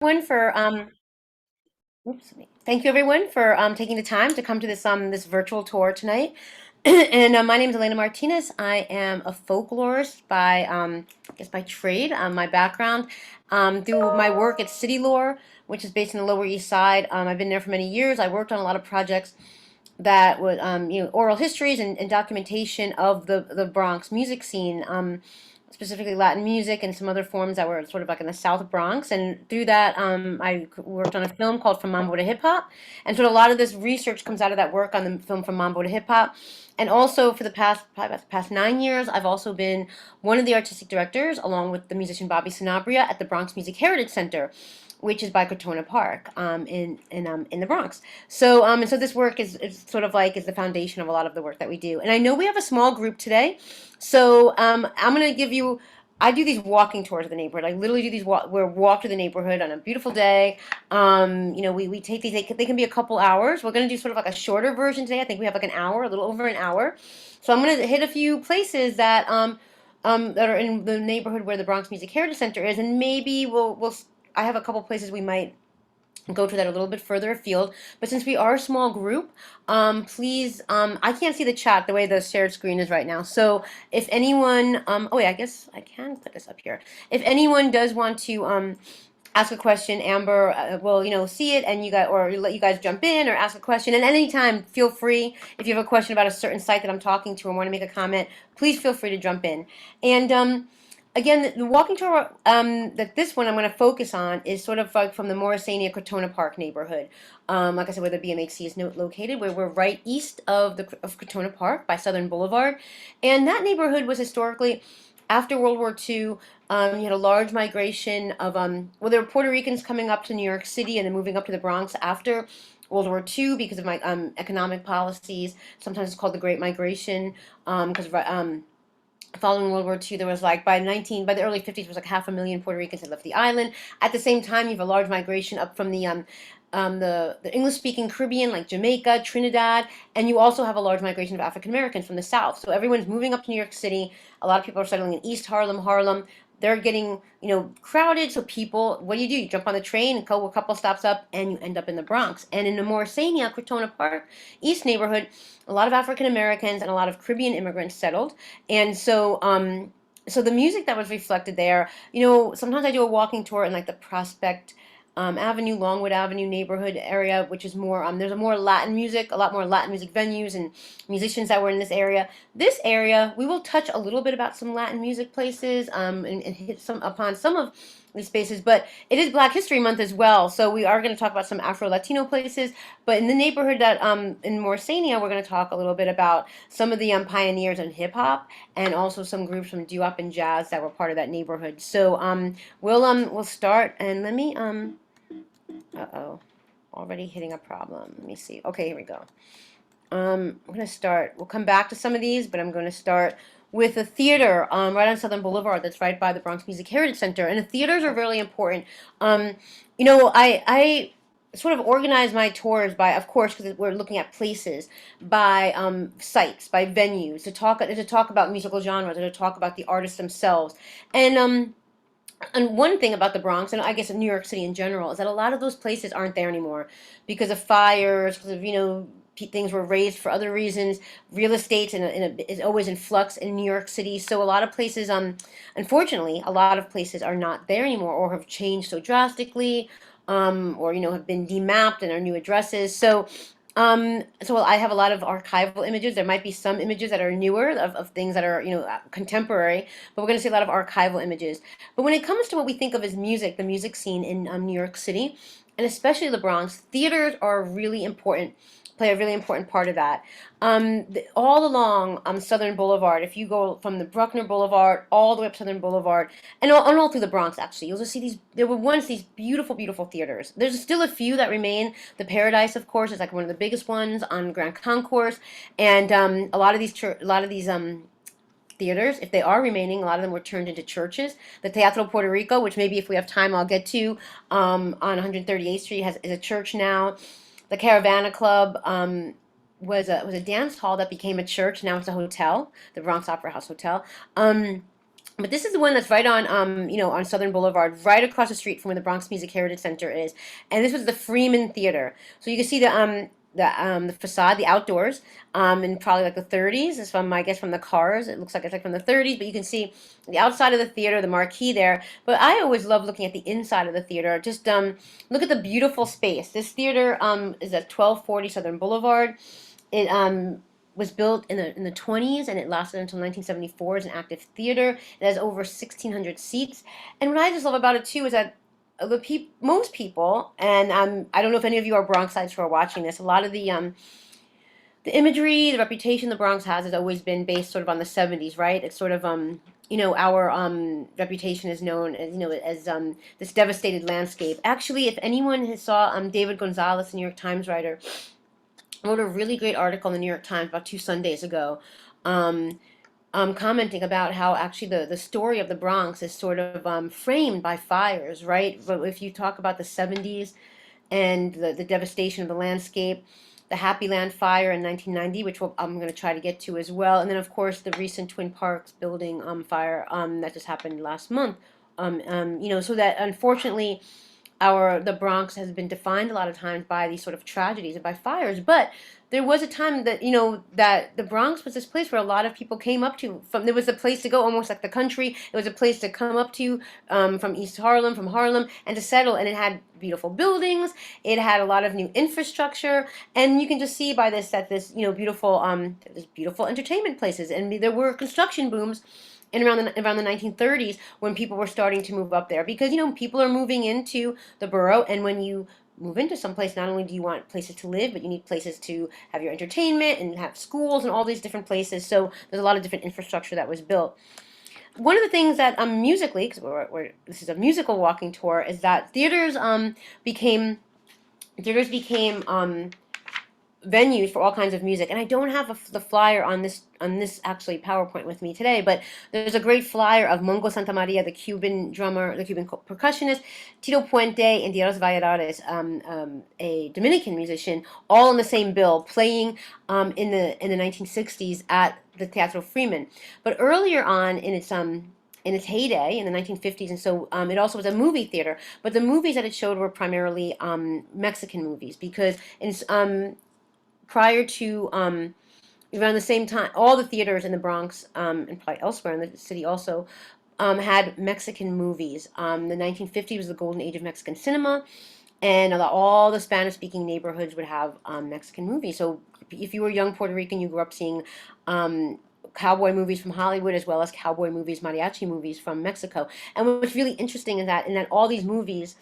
Everyone for oops, thank you everyone for taking the time to come to this virtual tour tonight. And my name is Elena Martinez. I am a folklorist by I guess by trade. My background through my work at City Lore, which is based in the Lower East Side. I've been there for many years. I worked on a lot of projects that would oral histories and documentation of the Bronx music scene, specifically Latin music and some other forms that were sort of like in the South Bronx. And through that, I worked on a film called From Mambo to Hip Hop, and so a lot of this research comes out of that work on the film From Mambo to Hip Hop. And also for the past 9 years, I've also been one of the artistic directors, along with the musician Bobby Sanabria, at the Bronx Music Heritage Center, which is by Cortona Park, in the Bronx. So this work is sort of like is the foundation of a lot of the work that we do. And I know we have a small group today, so I'm gonna give you. I do these walking tours of the neighborhood. I literally do these walk to the neighborhood on a beautiful day. We take these. They can be a couple hours. We're gonna do sort of like a shorter version today. I think we have like an hour, a little over an hour. So I'm gonna hit a few places that are in the neighborhood where the Bronx Music Heritage Center is, and maybe we'll I have a couple places we might go to that a little bit further afield. But since we are a small group, please, I can't see the chat the way the shared screen is right now. So if anyone, oh yeah, I guess I can put this up here. If anyone does want to ask a question, Amber will, see it and you guys, or let you guys jump in or ask a question. And at any time, feel free, if you have a question about a certain site that I'm talking to or want to make a comment, please feel free to jump in. And again, the walking tour that this one I'm going to focus on is sort of like from the Morrisania Cortona Park neighborhood. Like I said, where the BMHC is located, where we're right east of Cortona Park by Southern Boulevard. And that neighborhood was historically, after World War II, you had a large migration of, well, there were Puerto Ricans coming up to New York City and then moving up to the Bronx after World War II because of my economic policies. Sometimes it's called the Great Migration because following World War II, there was like by the early 50s, there was like 500,000 Puerto Ricans had left the island. At the same time, you have a large migration up from the English-speaking Caribbean, like Jamaica, Trinidad, and you also have a large migration of African Americans from the South. So everyone's moving up to New York City. A lot of people are settling in East Harlem. They're getting, crowded. So people, what do? You jump on the train, go a couple stops up, and you end up in the Bronx. And in the Morrisania, Cortona Park, East neighborhood, a lot of African Americans and a lot of Caribbean immigrants settled. And so the music that was reflected there, sometimes I do a walking tour in like the Prospect Avenue, Longwood Avenue neighborhood area, which is more, there's a lot more Latin music venues and musicians that were in this area. This area, we will touch a little bit about some Latin music places, and hit upon some of these spaces, but it is Black History Month as well, so we are going to talk about some Afro-Latino places. But in the neighborhood that, in Morrisania, we're going to talk a little bit about some of the pioneers in hip hop and also some groups from doo-wop and jazz that were part of that neighborhood. So we'll start, and let me uh-oh. Already hitting a problem. Let me see. Okay, here we go. I'm going to start. We'll come back to some of these, but I'm going to start with a theater right on Southern Boulevard that's right by the Bronx Music Heritage Center. And the theaters are really important. I sort of organize my tours by, of course, because we're looking at places, by sites, by venues, to talk about musical genres, or to talk about the artists themselves. And one thing about the Bronx, and I guess in New York City in general, is that a lot of those places aren't there anymore because of fires, because of, things were raised for other reasons. Real estate is always in flux in New York City. So a lot of places, unfortunately, a lot of places are not there anymore or have changed so drastically, or, have been demapped and are new addresses. So I have a lot of archival images. There might be some images that are newer of things that are, contemporary, but we're going to see a lot of archival images. But when it comes to what we think of as music, the music scene in New York City, and especially the Bronx, theaters are really important, play a really important part of that. All along Southern Boulevard, if you go from the Bruckner Boulevard all the way up Southern Boulevard, and all through the Bronx, actually, you'll just see there were once these beautiful, beautiful theaters. There's still a few that remain. The Paradise, of course, is like one of the biggest ones on Grand Concourse, and a lot of these theaters, if they are remaining, a lot of them were turned into churches. The Teatro Puerto Rico, which maybe if we have time I'll get to, on 138th Street is a church now. The Caravana Club was a dance hall that became a church. Now it's a hotel, the Bronx Opera House Hotel. But this is the one that's right on, on Southern Boulevard, right across the street from where the Bronx Music Heritage Center is. And this was the Freeman Theater. So you can see the facade, the outdoors, in probably like the 30s. It's from, I guess, from the cars. It looks like it's like from the 30s, but you can see the outside of the theater, the marquee there. But I always love looking at the inside of the theater. Just look at the beautiful space. This theater is at 1240 Southern Boulevard. It was built in the 20s and it lasted until 1974 as an active theater. It has over 1,600 seats. And what I just love about it too is that most people, and I don't know if any of you are Bronxites who are watching this, a lot of the imagery, the reputation the Bronx has always been based sort of on the 70s, right? It's sort of our reputation is known as this devastated landscape. Actually, if anyone has saw David Gonzalez, the New York Times writer, wrote a really great article in the New York Times about 2 Sundays ago, um, commenting about how actually the story of the Bronx is sort of framed by fires, right? But if you talk about the 70s and the devastation of the landscape, the Happy Land fire in 1990, which I'm going to try to get to as well, and then of course the recent Twin Parks building fire that just happened last month. So that unfortunately the Bronx has been defined a lot of times by these sort of tragedies and by fires. But there was a time that that the Bronx was this place where a lot of people came up to. There was a place to go, almost like the country. It was a place to come up to from East Harlem, from Harlem, and to settle. And it had beautiful buildings. It had a lot of new infrastructure, and you can just see by this that this beautiful entertainment places, and there were construction booms in around the 1930s when people were starting to move up there because people are moving into the borough, and when you move into some place, not only do you want places to live, but you need places to have your entertainment and have schools and all these different places. So there's a lot of different infrastructure that was built. One of the things that musically, because this is a musical walking tour, is that became became venues for all kinds of music. And I don't have the flyer on this actually PowerPoint with me today, but there's a great flyer of Mongo Santamaria, the Cuban drummer, the Cuban percussionist, Tito Puente, and Dieros Valladares, a Dominican musician, all on the same bill, playing in the 1960s at the Teatro Freeman. But earlier on in its heyday in the 1950s, and so it also was a movie theater. But the movies that it showed were primarily Mexican movies because prior to around the same time, all the theaters in the Bronx and probably elsewhere in the city also had Mexican movies. The 1950s was the golden age of Mexican cinema, and all the Spanish-speaking neighborhoods would have Mexican movies. So if you were young Puerto Rican, you grew up seeing cowboy movies from Hollywood as well as cowboy movies, mariachi movies from Mexico. And what's really interesting is that all these movies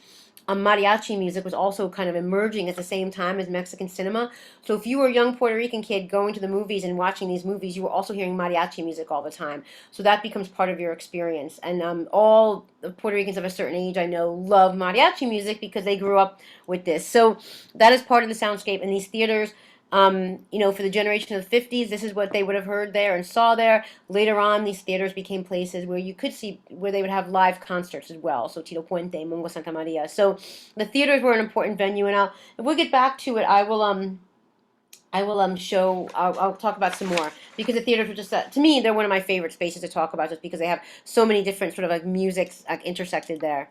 mariachi music was also kind of emerging at the same time as Mexican cinema. So if you were a young Puerto Rican kid going to the movies and watching these movies, you were also hearing mariachi music all the time. So that becomes part of your experience. And all the Puerto Ricans of a certain age I know love mariachi music because they grew up with this. So that is part of the soundscape. And these theaters, for the generation of the 50s, this is what they would have heard there and saw there. Later on, these theaters became places where where they would have live concerts as well. So Tito Puente, Mongo Santa Maria. So the theaters were an important venue, and if we get back to it, I'll talk about some more because the theaters were just to me they're one of my favorite spaces to talk about just because they have so many different sort of like musics intersected there.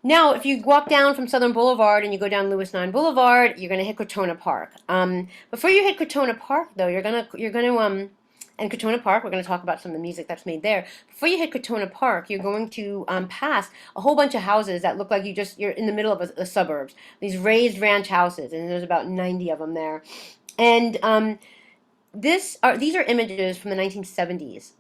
Now, if you walk down from Southern Boulevard and you go down Lewis 9 Boulevard, you're gonna hit Cortona Park. Before you hit Cortona Park, though, and Cortona Park, we're gonna talk about some of the music that's made there. Before you hit Cortona Park, you're going to pass a whole bunch of houses that look like you're in the middle of the suburbs. These raised ranch houses, and there's about 90 of them there. And these are images from the 1970s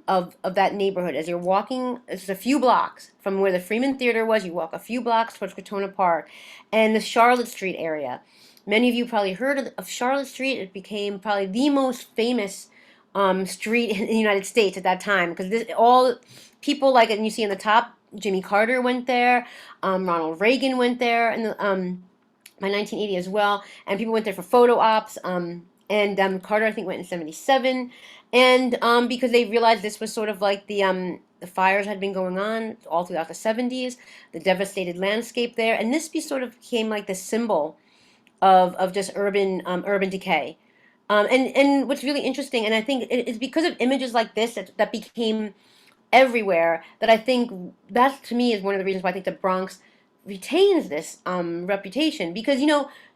of that neighborhood. As you're walking, it's a few blocks from where the Freeman Theater was. You walk a few blocks towards Cortona Park and the Charlotte Street area. Many of you probably heard of Charlotte Street. It became probably the most famous street in the United States at that time because all people like it. And you see in the top, Jimmy Carter went there, Ronald Reagan went there, and by 1980 as well. And people went there for photo ops. And Carter, I think, went in '77, and because they realized this was sort of like the fires had been going on all throughout the '70s, the devastated landscape there, and this sort of became like the symbol of just urban decay. And what's really interesting, and I think it's because of images like this that became everywhere, that I think that to me is one of the reasons why I think the Bronx retains this reputation. Because,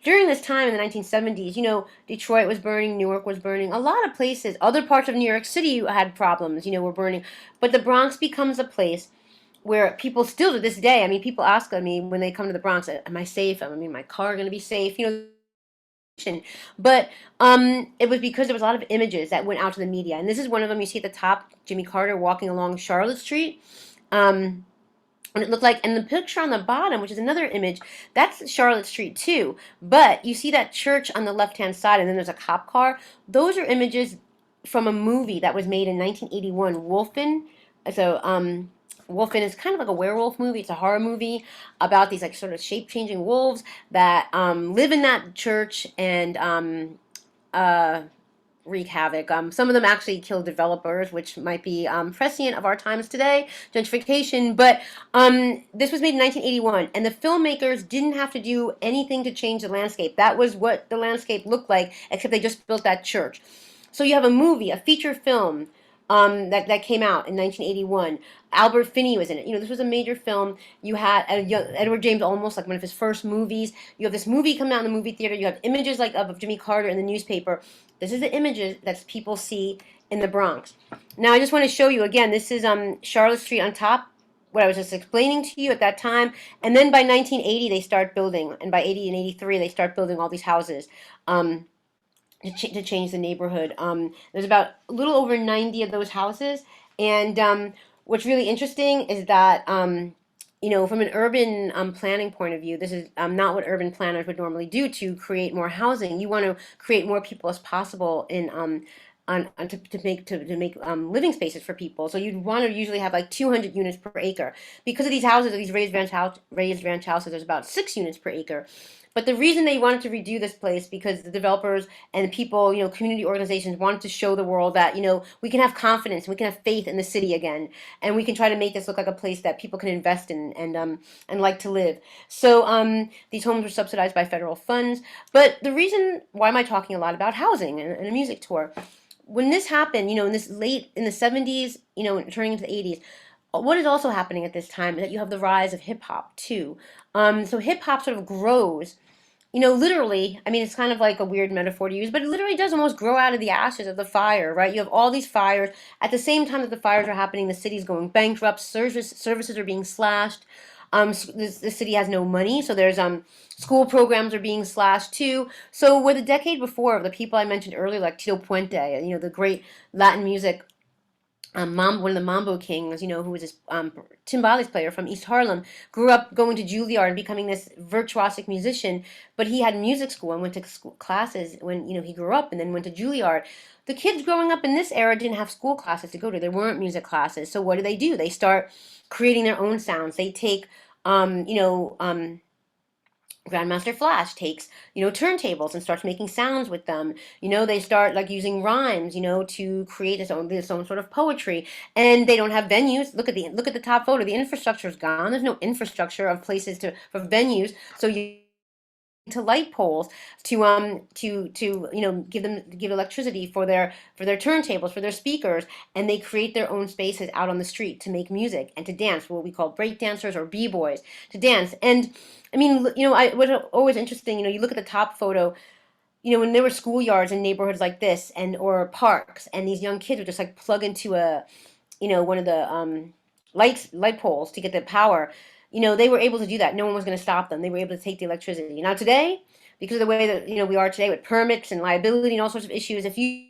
during this time in the 1970s, Detroit was burning, Newark was burning, a lot of places, other parts of New York City had problems, were burning. But the Bronx becomes a place where people still to this day, I mean, people ask me when they come to the Bronx, am I safe? I mean, my car going to be safe? But it was because there was a lot of images that went out to the media, and this is one of them. You see at the top, Jimmy Carter walking along Charlotte Street. Um, and it looked like, and the picture on the bottom, which is another image, that's Charlotte Street too. But you see that church on the left-hand side, and then there's a cop car. Those are images from a movie that was made in 1981, Wolfen. So, Wolfen is kind of like a werewolf movie. It's a horror movie about these like sort of shape-changing wolves that live in that church and uh, wreak havoc. Some of them actually kill developers, which might be prescient of our times today, gentrification. But this was made in 1981, and the filmmakers didn't have to do anything to change the landscape. That was what the landscape looked like, except they just built that church. So you have a movie, a feature film, that came out in 1981. Albert Finney was in it. This was a major film. You had Edward James Olmos, like one of his first movies. You have this movie coming out in the movie theater. You have images like of Jimmy Carter in the newspaper. This is the images that people see in the Bronx. Now, I just want to show you again. This is Charlotte Street on top, what I was just explaining to you at that time. And then by 1980, they start building, and by 80 and 83, they start building all these houses. To change the neighborhood. There's about a little over 90 of those houses, and what's really interesting is that from an urban planning point of view, this is not what urban planners would normally do to create more housing. You want to create more people as possible in to make living spaces for people. So you'd want to usually have like 200 units per acre. Because of these houses, these raised ranch houses, there's about 6 units per acre. But the reason they wanted to redo this place, because the developers and the people, community organizations wanted to show the world that, we can have confidence, we can have faith in the city again, and we can try to make this look like a place that people can invest in and like to live. So these homes were subsidized by federal funds. But the reason, why am I talking a lot about housing and a music tour? When this happened, in the 70s, turning into the 80s, what is also happening at this time is that you have the rise of hip hop too. So hip hop sort of grows, literally. I mean, it's kind of like a weird metaphor to use, but it literally does almost grow out of the ashes of the fire, right? You have all these fires. At the same time that the fires are happening, the city's going bankrupt, services are being slashed. The city has no money, so there's school programs are being slashed too. So where the decade before, the people I mentioned earlier, like Tito Puente, the great Latin music one of the Mambo Kings, who was this timbales player from East Harlem, grew up going to Juilliard and becoming this virtuosic musician. But he had music school and went to school classes when he grew up, and then went to Juilliard. The kids growing up in this era didn't have school classes to go to. There weren't music classes. So what do? They start creating their own sounds. They take Grandmaster Flash takes, turntables and starts making sounds with them. They start like using rhymes, to create its own sort of poetry. And they don't have venues. Look at the top photo. The infrastructure is gone. There's no infrastructure of places for venues. So you to light poles to give electricity for their turntables, for their speakers, and they create their own spaces out on the street to make music and to dance, what we call break dancers or b-boys, to dance. And I mean, what's always interesting, you look at the top photo, when there were schoolyards in neighborhoods like this, and or parks, and these young kids would just like plug into one of the light poles to get the power. They were able to do that. No one was going to stop them. They were able to take the electricity. Now today, because of the way that we are today with permits and liability and all sorts of issues, if you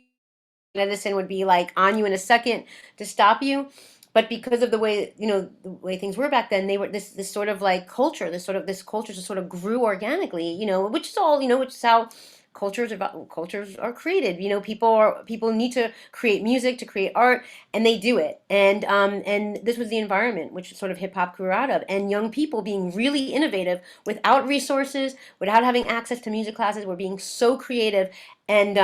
medicine would be like on you in a second to stop you. But because of the way the way things were back then, they were this sort of like culture, this culture just sort of grew organically, which is all which is how cultures are created. People need to create music, to create art, and they do it. And this was the environment which sort of hip hop grew out of, and young people being really innovative without resources, without having access to music classes, were being so creative and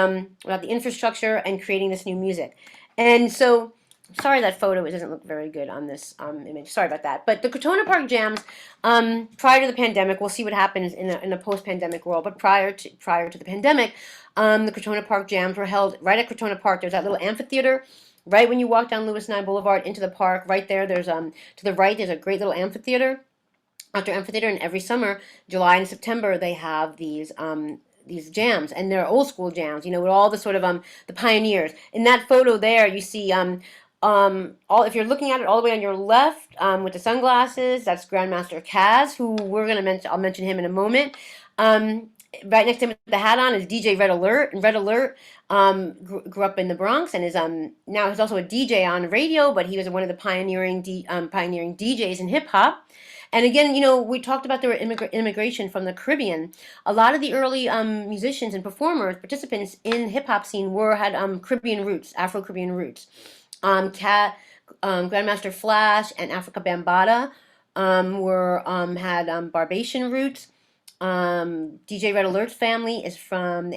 without the infrastructure and creating this new music. And so, sorry that photo doesn't look very good on this image. Sorry about that. But the Cortona Park jams, prior to the pandemic, we'll see what happens in a post-pandemic world. But prior to the pandemic, the Cortona Park jams were held right at Cortona Park. There's that little amphitheater Right when you walk down Lewis Nye Boulevard into the park, right there, there's to the right, there's a great little amphitheater, outdoor amphitheater, and every summer, July and September, they have these jams, and they're old school jams, with all the sort of the pioneers. In that photo there, you see all, if you're looking at it all the way on your left, with the sunglasses, that's Grandmaster Kaz, who we're gonna mention. I'll mention him in a moment. Um, right next to him with the hat on is DJ Red Alert, and Red Alert grew up in the Bronx and is now he's also a DJ on radio, but he was one of the pioneering DJs in hip hop. And again, we talked about the immigration from the Caribbean. A lot of the early musicians and performers, participants in hip hop scene had Caribbean roots, Afro Caribbean roots. Cat, Grandmaster Flash, and Africa Bambaataa were had Barbadian roots. DJ Red Alert's family is from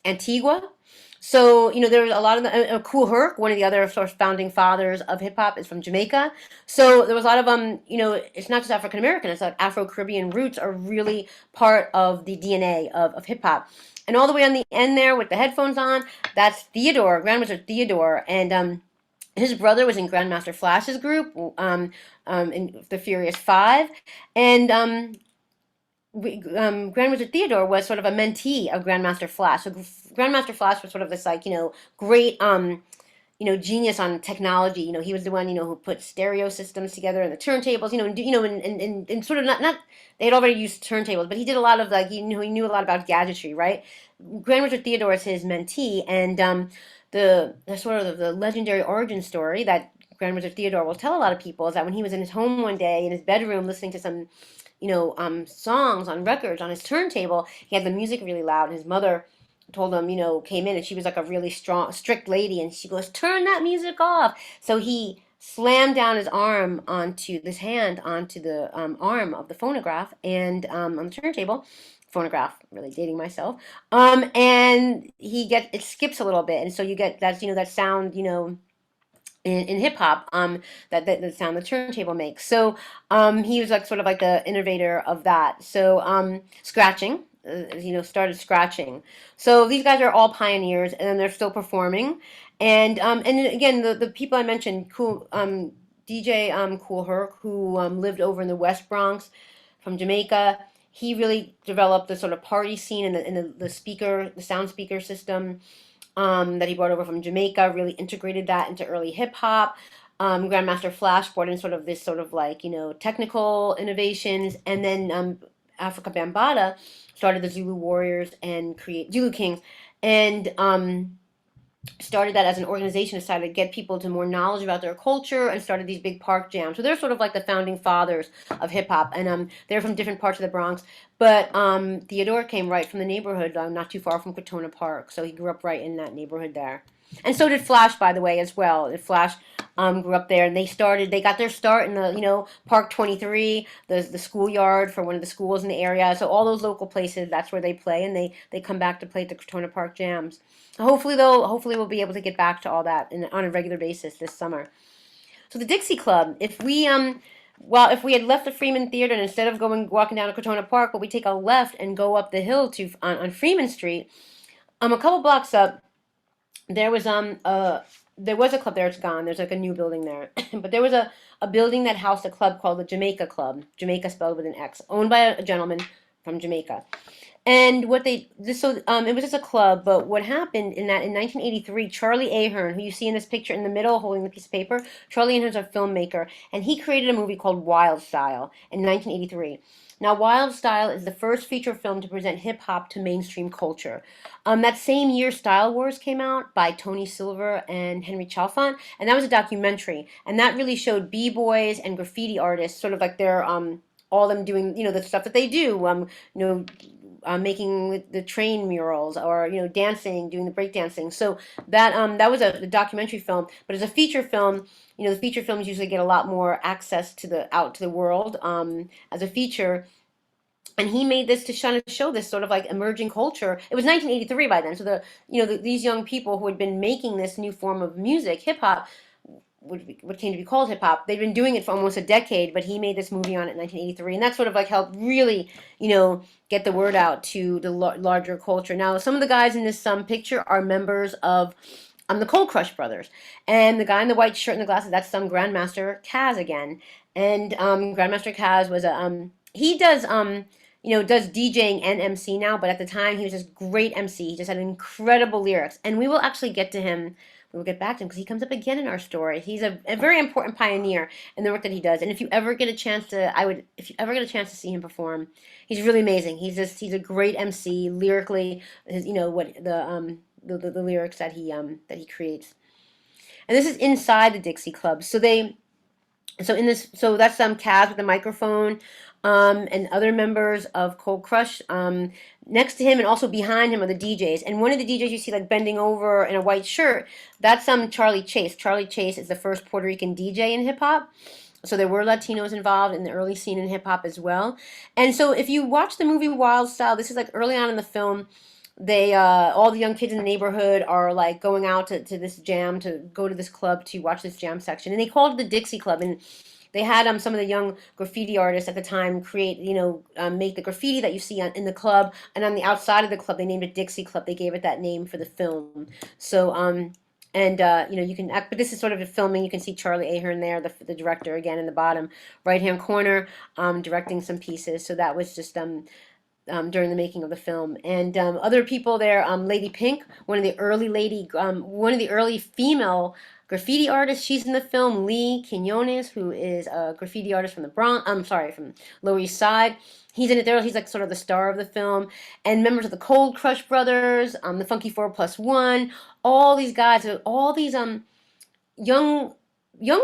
Antigua. So, there was a lot of Kool Herc, one of the other sort of founding fathers of hip hop, is from Jamaica. So there was a lot of it's not just African American, it's like Afro Caribbean roots are really part of the DNA of hip hop. And all the way on the end there with the headphones on, that's Theodore, Grandmaster Theodore, and his brother was in Grandmaster Flash's group, in the Furious Five, and Grandmaster Theodore was sort of a mentee of Grandmaster Flash. So Grandmaster Flash was sort of this like great genius on technology. He was the one who put stereo systems together and the turntables. And sort of not they had already used turntables, but he did a lot of like he knew a lot about gadgetry, right? Grandmaster Theodore is his mentee, and the sort of the legendary origin story that Grandmaster Theodore will tell a lot of people is that when he was in his home one day in his bedroom listening to some songs on records on his turntable. He had the music really loud. And his mother told him, came in and she was like a really strong, strict lady. And she goes, turn that music off. So he slammed down his arm onto this hand onto the arm of the phonograph and on the turntable. Phonograph, really dating myself. And it skips a little bit. And so you get that sound, in hip hop, that the sound the turntable makes. So he was like sort of like the innovator of that. So scratching, started scratching. So these guys are all pioneers, and they're still performing. And again, the people I mentioned, cool DJ Kool Herc, who lived over in the West Bronx from Jamaica. He really developed the sort of party scene and the sound speaker system that he brought over from Jamaica, really integrated that into early hip hop. Grandmaster Flash brought in sort of this sort of like, technical innovations. And then Africa Bambaataa started the Zulu Warriors and create Zulu Kings, and started that as an organization, decided to get people to more knowledge about their culture, and started these big park jams. So they're sort of like the founding fathers of hip hop, and they're from different parts of the Bronx. But Theodore came right from the neighborhood, not too far from Cortona Park, so he grew up right in that neighborhood there. And so did Flash, by the way, as well. Flash grew up there, and they got their start in the Park 23, the schoolyard for one of the schools in the area. So all those local places, that's where they play, and they come back to play at the Cortona Park jams. Hopefully we'll be able to get back to all that on a regular basis this summer. So the Dixie Club, if we had left the Freeman Theater, and instead of walking down to Cortona Park, but we take a left and go up the hill on Freeman Street, a couple blocks up, there was a club there. It's gone. There's like a new building there, but there was a building that housed a club called the Jamaica Club. Jamaica spelled with an X, owned by a gentleman from Jamaica. And it was just a club, but what happened in 1983, Charlie Ahern, who you see in this picture in the middle holding the piece of paper, Charlie Ahern's a filmmaker, and he created a movie called Wild Style in 1983. Now, Wild Style is the first feature film to present hip hop to mainstream culture. That same year, Style Wars came out by Tony Silver and Henry Chalfant, and that was a documentary, and that really showed b-boys and graffiti artists, sort of like their all them doing the stuff that they do, making the train murals, or dancing, doing the breakdancing. So that was a documentary film, but as a feature film, the feature films usually get a lot more access out to the world as a feature. And he made this to show this sort of like emerging culture. It was 1983 by then, so these young people who had been making this new form of music, hip hop, what came to be called hip hop. They've been doing it for almost a decade, but he made this movie on it in 1983, and that sort of like helped really, get the word out to the larger culture. Now, some of the guys in this picture are members of the Cold Crush Brothers. And the guy in the white shirt and the glasses, that's some Grandmaster Kaz again. And Grandmaster Kaz was a he does does DJing and MC now, but at the time he was just great MC. He just had incredible lyrics. And we will actually get to him. We will get back to him because he comes up again in our story. He's a very important pioneer in the work that he does. And if you ever get a chance to, if you ever get a chance to see him perform, he's really amazing. He's a great MC lyrically. His, what the lyrics that he creates. And this is inside the Dixie Club. So that's Kaz with the microphone, and other members of Cold Crush. Next to him and also behind him are the DJs. And one of the DJs you see like bending over in a white shirt, that's Charlie Chase. Charlie Chase is the first Puerto Rican DJ in hip hop. So there were Latinos involved in the early scene in hip hop as well. And so if you watch the movie Wild Style, this is like early on in the film. They all the young kids in the neighborhood are like going out to this jam, to go to this club to watch this jam section, and they called it the Dixie Club. And they had some of the young graffiti artists at the time create, make the graffiti that you see in the club, and on the outside of the club they named it Dixie Club. They gave it that name for the film. So and you can act, but this is sort of a filming. You can see Charlie Ahern there, the director, again in the bottom right hand corner, directing some pieces. So that was just during the making of the film. And other people there, Lady Pink, one of the early female graffiti artists. She's in the film. Lee Quinones, who is a graffiti artist from the Bronx. From Lower East Side. He's in it there. He's like sort of the star of the film. And members of the Cold Crush Brothers, the Funky 4+1, all these guys, all these young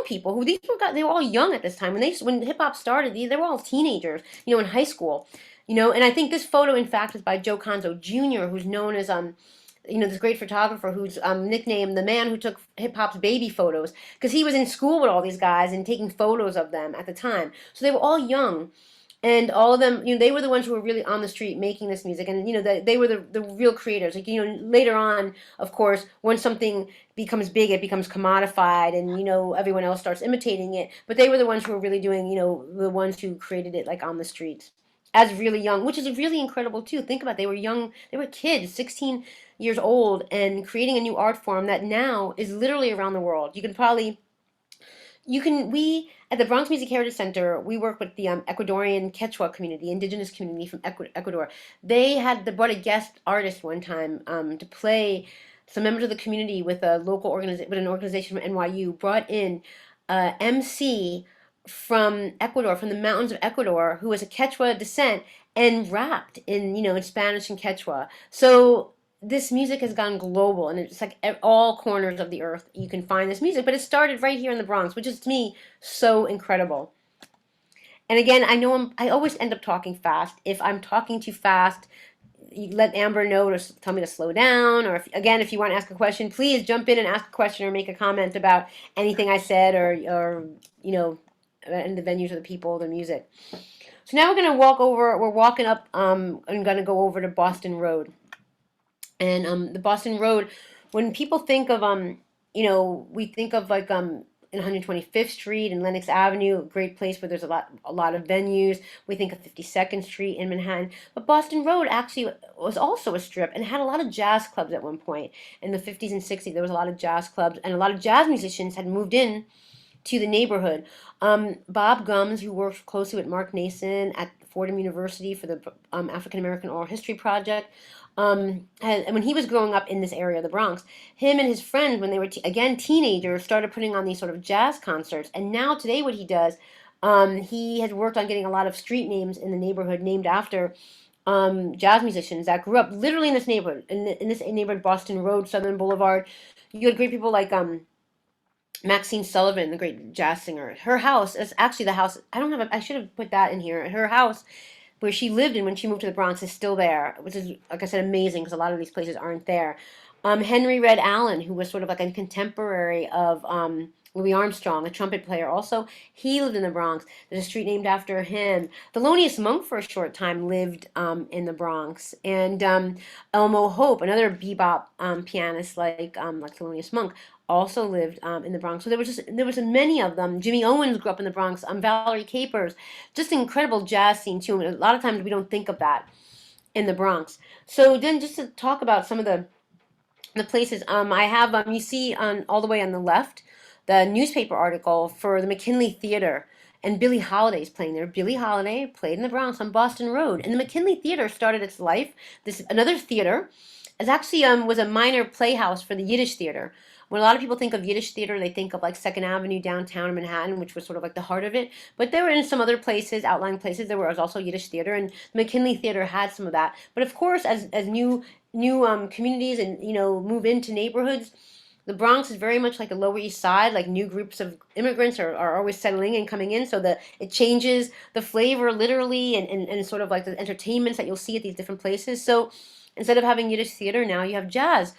people who they were all young at this time when hip hop started. They were all teenagers, in high school. And I think this photo, in fact, is by Joe Conzo Jr., who's known as this great photographer who's nicknamed the man who took hip hop's baby photos, because he was in school with all these guys and taking photos of them at the time. So they were all young, and all of them, they were the ones who were really on the street making this music, and they were the real creators. Like later on, of course, when something becomes big, it becomes commodified, and everyone else starts imitating it. But they were the ones who were really doing, the ones who created it like on the streets as really young, which is really incredible too. Think about it. They were young, they were kids, 16 years old, and creating a new art form that now is literally around the world. We at the Bronx Music Heritage Center, we work with the Ecuadorian Quechua community, indigenous community from Ecuador. They brought a guest artist one time to play. Some members of the community with an organization from NYU brought in MC from Ecuador, from the mountains of Ecuador, who was a Quechua descent and rapped in Spanish and Quechua. So this music has gone global, and it's like at all corners of the earth you can find this music. But it started right here in the Bronx, which is to me so incredible. And again, I always end up talking fast. If I'm talking too fast, you let Amber know to tell me to slow down. Or if you want to ask a question, please jump in and ask a question or make a comment about anything I said, or and the venues, or the people, the music. So now we're walking up, and going to go over to Boston Road. And the Boston Road, when people think of, we think of like in 125th Street and Lenox Avenue, a great place where there's a lot of venues. We think of 52nd Street in Manhattan. But Boston Road actually was also a strip and had a lot of jazz clubs at one point. In the 50s and 60s, there was a lot of jazz clubs, and a lot of jazz musicians had moved in to the neighborhood. Bob Gums, who worked closely with Mark Nason at Fordham University for the African American Oral History Project, and when he was growing up in this area of the Bronx, him and his friends, when they were again teenagers, started putting on these sort of jazz concerts. And now today, what he does, he has worked on getting a lot of street names in the neighborhood named after jazz musicians that grew up literally in this neighborhood, in this neighborhood, Boston Road, Southern Boulevard. You had great people like Maxine Sullivan, the great jazz singer. Her house is actually the house. I should have put that in here. Her house, where she lived in when she moved to the Bronx, is still there, which is, like I said, amazing, because a lot of these places aren't there. Henry Red Allen, who was sort of like a contemporary of Louis Armstrong, a trumpet player also, he lived in the Bronx. There's a street named after him. Thelonious Monk, for a short time, lived in the Bronx. And Elmo Hope, another bebop pianist like Thelonious Monk, also lived in the Bronx. So there was many of them. Jimmy Owens grew up in the Bronx. Valerie Capers, just an incredible jazz scene too. And a lot of times we don't think of that in the Bronx. So then, just to talk about some of the the places. I have you see on all the way on the left the newspaper article for the McKinley Theater, and Billie Holiday's playing there. Billie Holiday played in the Bronx on Boston Road, and the McKinley Theater started its life. This another theater. It actually was a minor playhouse for the Yiddish theater. When a lot of people think of Yiddish theater, they think of like Second Avenue downtown in Manhattan, which was sort of like the heart of it. But there were in some other places, outlying places, there was also Yiddish theater, and the McKinley Theater had some of that. But of course, as new communities and move into neighborhoods, the Bronx is very much like the Lower East Side. Like new groups of immigrants are always settling and coming in, so that it changes the flavor literally, and sort of like the entertainments that you'll see at these different places. So instead of having Yiddish theater, now you have jazz.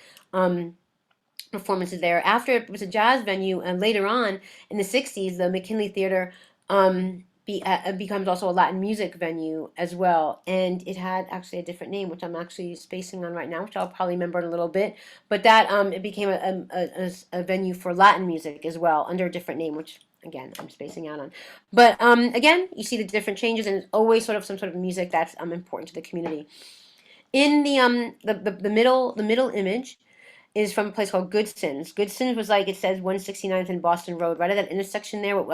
Performances there. After it was a jazz venue, and later on in the 60s, the McKinley Theater becomes also a Latin music venue as well. And it had actually a different name, which I'm actually spacing on right now, which I'll probably remember in a little bit. But that it became a venue for Latin music as well under a different name, which again I'm spacing out on. But again, you see the different changes, and it's always sort of some sort of music that's important to the community. In the middle image is from a place called Goodson's. Goodson's was like it says 169th and Boston Road, right at that intersection there. What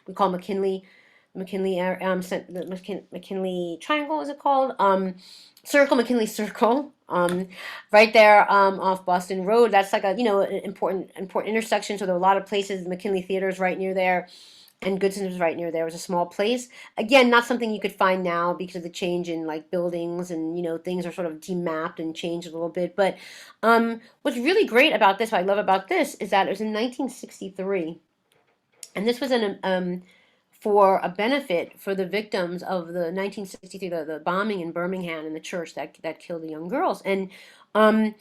we call McKinley Triangle is it called? Circle, McKinley Circle. Right there off Boston Road. That's like a an important intersection. So there are a lot of places. McKinley Theater is right near there, and Goodson's was right near there. It was a small place. Again, not something you could find now because of the change in like buildings, and things are sort of demapped and changed a little bit. But what's really great about this, what I love about this, is that it was in 1963, and this was for a benefit for the victims of the 1963 the bombing in Birmingham, in the church that killed the young girls. Um,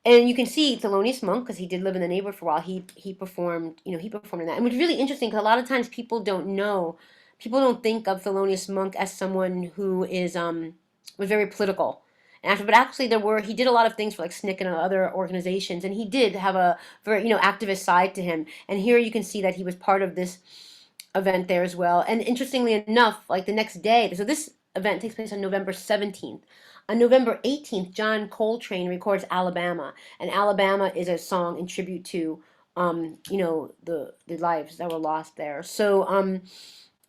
and you can see Thelonious Monk, because he did live in the neighborhood for a while. He performed, he performed in that, and it was really interesting because a lot of times people don't think of Thelonious Monk as someone who is was very political. But actually, he did a lot of things for like SNCC and other organizations, and he did have a very activist side to him. And here you can see that he was part of this event there as well. And interestingly enough, like the next day, so this event takes place on November 17th. On November 18th, John Coltrane records Alabama, and Alabama is a song in tribute to the lives that were lost there. So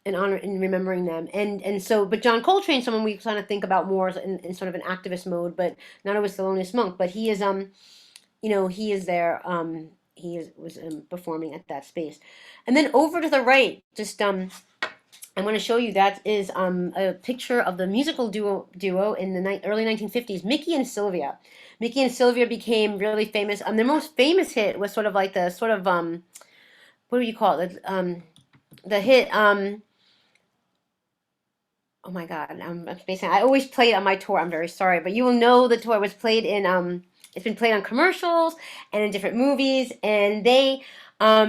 in honor, in remembering them, but John Coltrane, someone we kind of think about more in sort of an activist mode, but not always Thelonious Monk, but he is he is there. Was performing at that space, and then over to the right, just I'm going to show you, that is a picture of the musical duo in the early 1950s, Mickey and Sylvia. Mickey and Sylvia became really famous. Their most famous hit was sort of like the sort of what do you call it? The hit oh my God, I'm spacing. I always play it on my tour. I'm very sorry, but you will know the tour was played in. It's been played on commercials and in different movies, and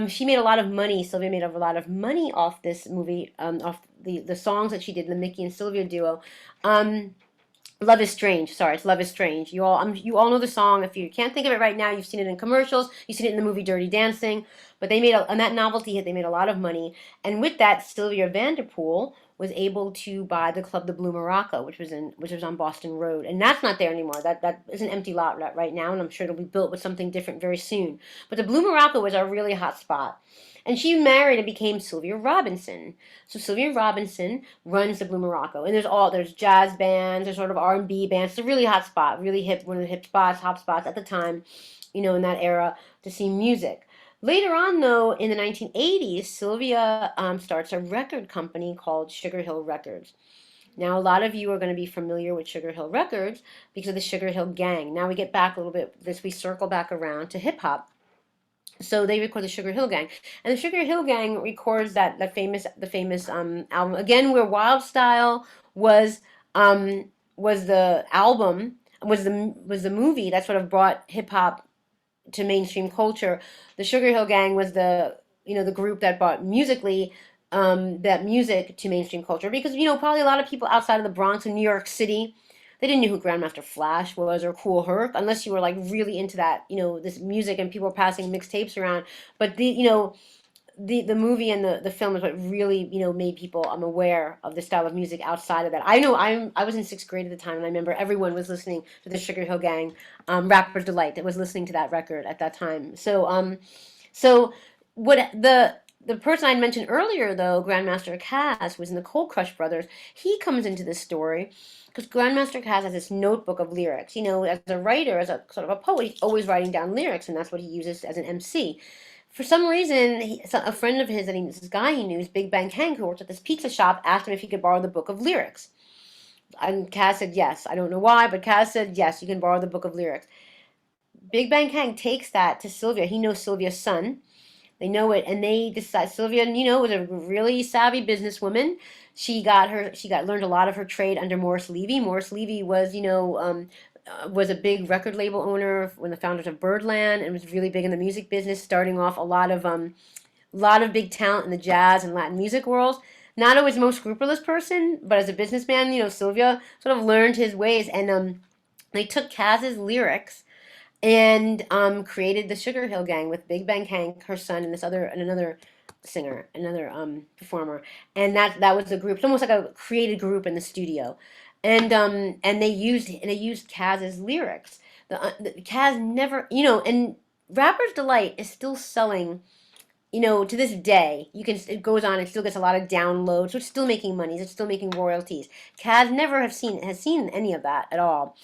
she made a lot of money. Sylvia made a lot of money off this movie, off the songs that she did, the Mickey and Sylvia duo. Love is Strange. Sorry, it's Love is Strange. You all know the song. If you can't think of it right now, you've seen it in commercials. You've seen it in the movie Dirty Dancing. But they made on that novelty hit. They made a lot of money, and with that, Sylvia Vanderpool was able to buy the club, the Blue Morocco, which was on Boston Road, and that's not there anymore. That is an empty lot right now, and I'm sure it'll be built with something different very soon. But the Blue Morocco was a really hot spot. And she married and became Sylvia Robinson. So Sylvia Robinson runs the Blue Morocco, and there's jazz bands, there's sort of R&B bands. It's a really hot spot, really hip, one of the hot spots at the time, in that era to see music. Later on, though, in the 1980s, Sylvia starts a record company called Sugar Hill Records. Now, a lot of you are going to be familiar with Sugar Hill Records because of the Sugar Hill Gang. Now we get back a little bit, we circle back around to hip hop. So they record the Sugar Hill Gang, and the Sugar Hill Gang records the famous album again, where Wild Style was the album, was the movie that sort of brought hip hop to mainstream culture. The Sugar Hill Gang was the group that brought that music to mainstream culture, because probably a lot of people outside of the Bronx and New York City, they didn't know who Grandmaster Flash was or Kool Herc unless you were like really into that this music, and people were passing mixtapes around. But the movie and the film is what really, made people aware of the style of music outside of that. I know I was in sixth grade at the time, and I remember everyone was listening to the Sugar Hill Gang, Rapper's Delight, that was listening to that record at that time. So what the person I mentioned earlier, though, Grandmaster Caz, was in the Cold Crush Brothers. He comes into this story because Grandmaster Caz has this notebook of lyrics. As a writer, as a sort of a poet, he's always writing down lyrics, and that's what he uses as an MC. For some reason, a friend of his, this guy he knew, Big Bang Hank, who worked at this pizza shop, asked him if he could borrow the book of lyrics. And Kaz said yes. I don't know why, but Kaz said yes, you can borrow the book of lyrics. Big Bang Hank takes that to Sylvia. He knows Sylvia's son. They know it, and they decide. Sylvia, was a really savvy businesswoman. Learned a lot of her trade under Morris Levy. Morris Levy was a big record label owner, one of the founders of Birdland, and was really big in the music business, starting off a lot of big talent in the jazz and Latin music world. Not always the most scrupulous person, but as a businessman, Sylvia sort of learned his ways, and they took Kaz's lyrics and created the Sugar Hill Gang with Big Bang Hank, her son, and another singer, another performer, and that was a group. It's almost like a created group in the studio, and they used Kaz's lyrics. The Kaz never, and Rapper's Delight is still selling, to this day. It goes on, it still gets a lot of downloads, so it's still making money, it's still making royalties. Kaz never has seen any of that at all.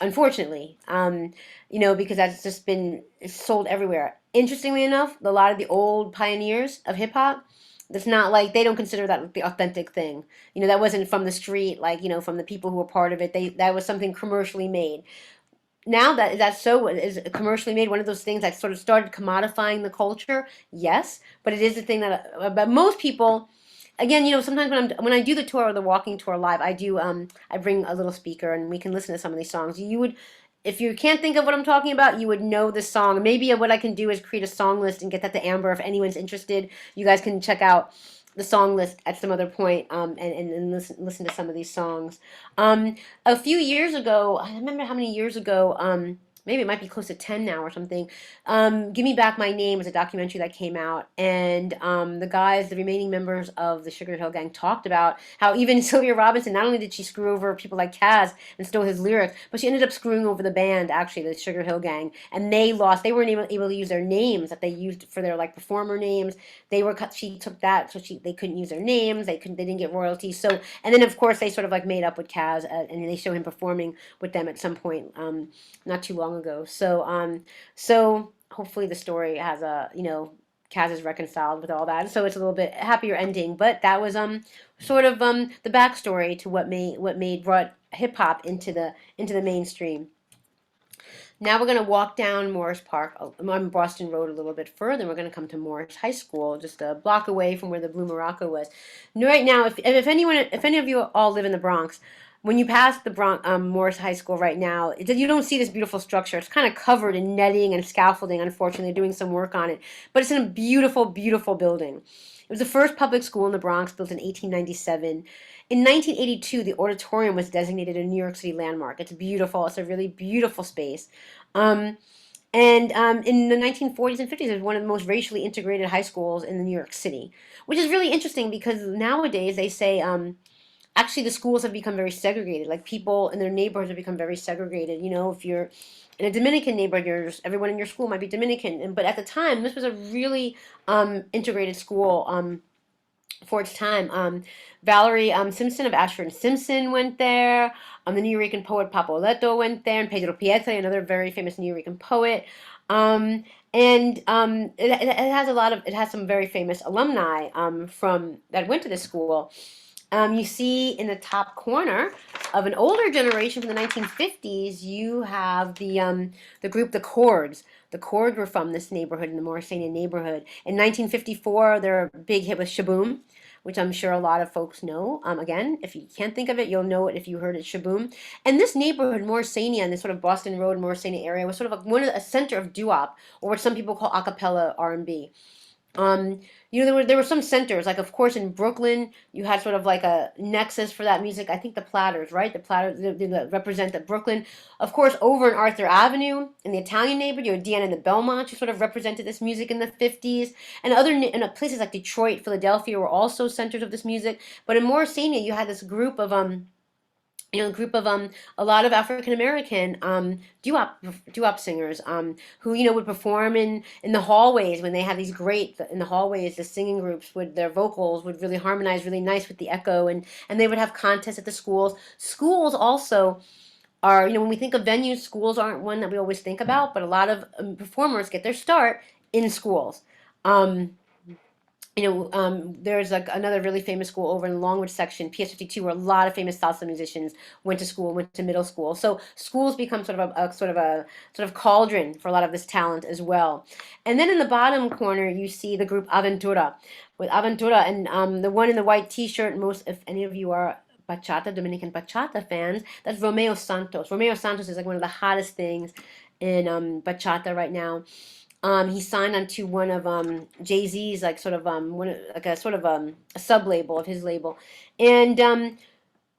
Unfortunately, because that's just been it's sold everywhere. Interestingly enough, a lot of the old pioneers of hip hop, it's not like they don't consider that the authentic thing. That wasn't from the street, like, from the people who were part of it. That was something commercially made. Now that's so is commercially made, one of those things that sort of started commodifying the culture. Yes, but it is a thing that, but most people, again, sometimes when I do the tour or the walking tour live, I bring a little speaker and we can listen to some of these songs. You would, if you can't think of what I'm talking about, you would know this song. Maybe what I can do is create a song list and get that to Amber if anyone's interested. You guys can check out the song list at some other point, and listen to some of these songs. A few years ago, I don't remember how many years ago, maybe it might be close to 10 now or something. Give Me Back My Name was a documentary that came out, and the remaining members of the Sugar Hill Gang, talked about how even Sylvia Robinson, not only did she screw over people like Kaz and stole his lyrics, but she ended up screwing over the band, actually, the Sugar Hill Gang, and they weren't able to use their names that they used for their, like, performer names. She took that, so they couldn't use their names, they didn't get royalties. So, and then of course they sort of like made up with Kaz, and they show him performing with them at some point, not too long ago. So hopefully the story has Kaz is reconciled with all that, so it's a little bit happier ending. But that was sort of the backstory to brought hip hop into the mainstream. Now we're going to walk down Morris Park on Boston Road a little bit further. We're going to come to Morris High School, just a block away from where the Blue Morocco was. Right now, if any of you all live in the Bronx, when you pass the Bronx, Morris High School right now, you don't see this beautiful structure. It's kind of covered in netting and scaffolding. Unfortunately, they're doing some work on it, but it's in a beautiful, beautiful building. It was the first public school in the Bronx, built in 1897. In 1982, the auditorium was designated a New York City landmark. It's beautiful. It's a really beautiful space. Um, and in the 1940s and 50s, it was one of the most racially integrated high schools in New York City, which is really interesting because nowadays they say, actually the schools have become very segregated. Like, people in their neighborhoods have become very segregated. If you're in a Dominican neighborhood, everyone in your school might be Dominican. But at the time, this was a really integrated school. For its time. Valerie Simpson of Ashford and Simpson went there. The Nuyorican poet Papoleto went there, and Pedro Pietri, another very famous Nuyorican poet. It has some very famous alumni from that went to this school. You see in the top corner of an older generation from the 1950s, you have the group The Chords. The Chords were from this neighborhood, in the Morrisania neighborhood. In 1954, their big hit was Shaboom, which I'm sure a lot of folks know. Again, if you can't think of it, you'll know it if you heard it, Shaboom. And this neighborhood, Morrisania, and this sort of Boston Road, Morrisania area, was sort of like a center of doo-wop, or what some people call a cappella R&B. Um, there were some centers, like of course in Brooklyn, you had sort of like a nexus for that music. I think the Platters, right? The Platters that represent the Brooklyn. Of course, over in Arthur Avenue in the Italian neighborhood, you had Deanna and the Belmont, who sort of represented this music in the 50s. And places like Detroit, Philadelphia were also centers of this music. But in Morrisania, you had this group of a lot of African American doo-wop singers who would perform in the hallways when they had these great in the hallways. The singing groups would their vocals would really harmonize really nice with the echo, and they would have contests at the schools. Schools also are, when we think of venues, schools aren't one that we always think about, but a lot of performers get their start in schools. Um, there's like another really famous school over in the Longwood section, PS52, where a lot of famous salsa musicians went to school, went to middle school. So schools become sort of cauldron for a lot of this talent as well. And then in the bottom corner, you see the group Aventura, with Aventura and the one in the white T-shirt. Most, if any of you are Dominican bachata fans, that's Romeo Santos. Romeo Santos is like one of the hottest things in bachata right now. He signed onto one of Jay-Z's like sort of like a sort of a sub label of his label, and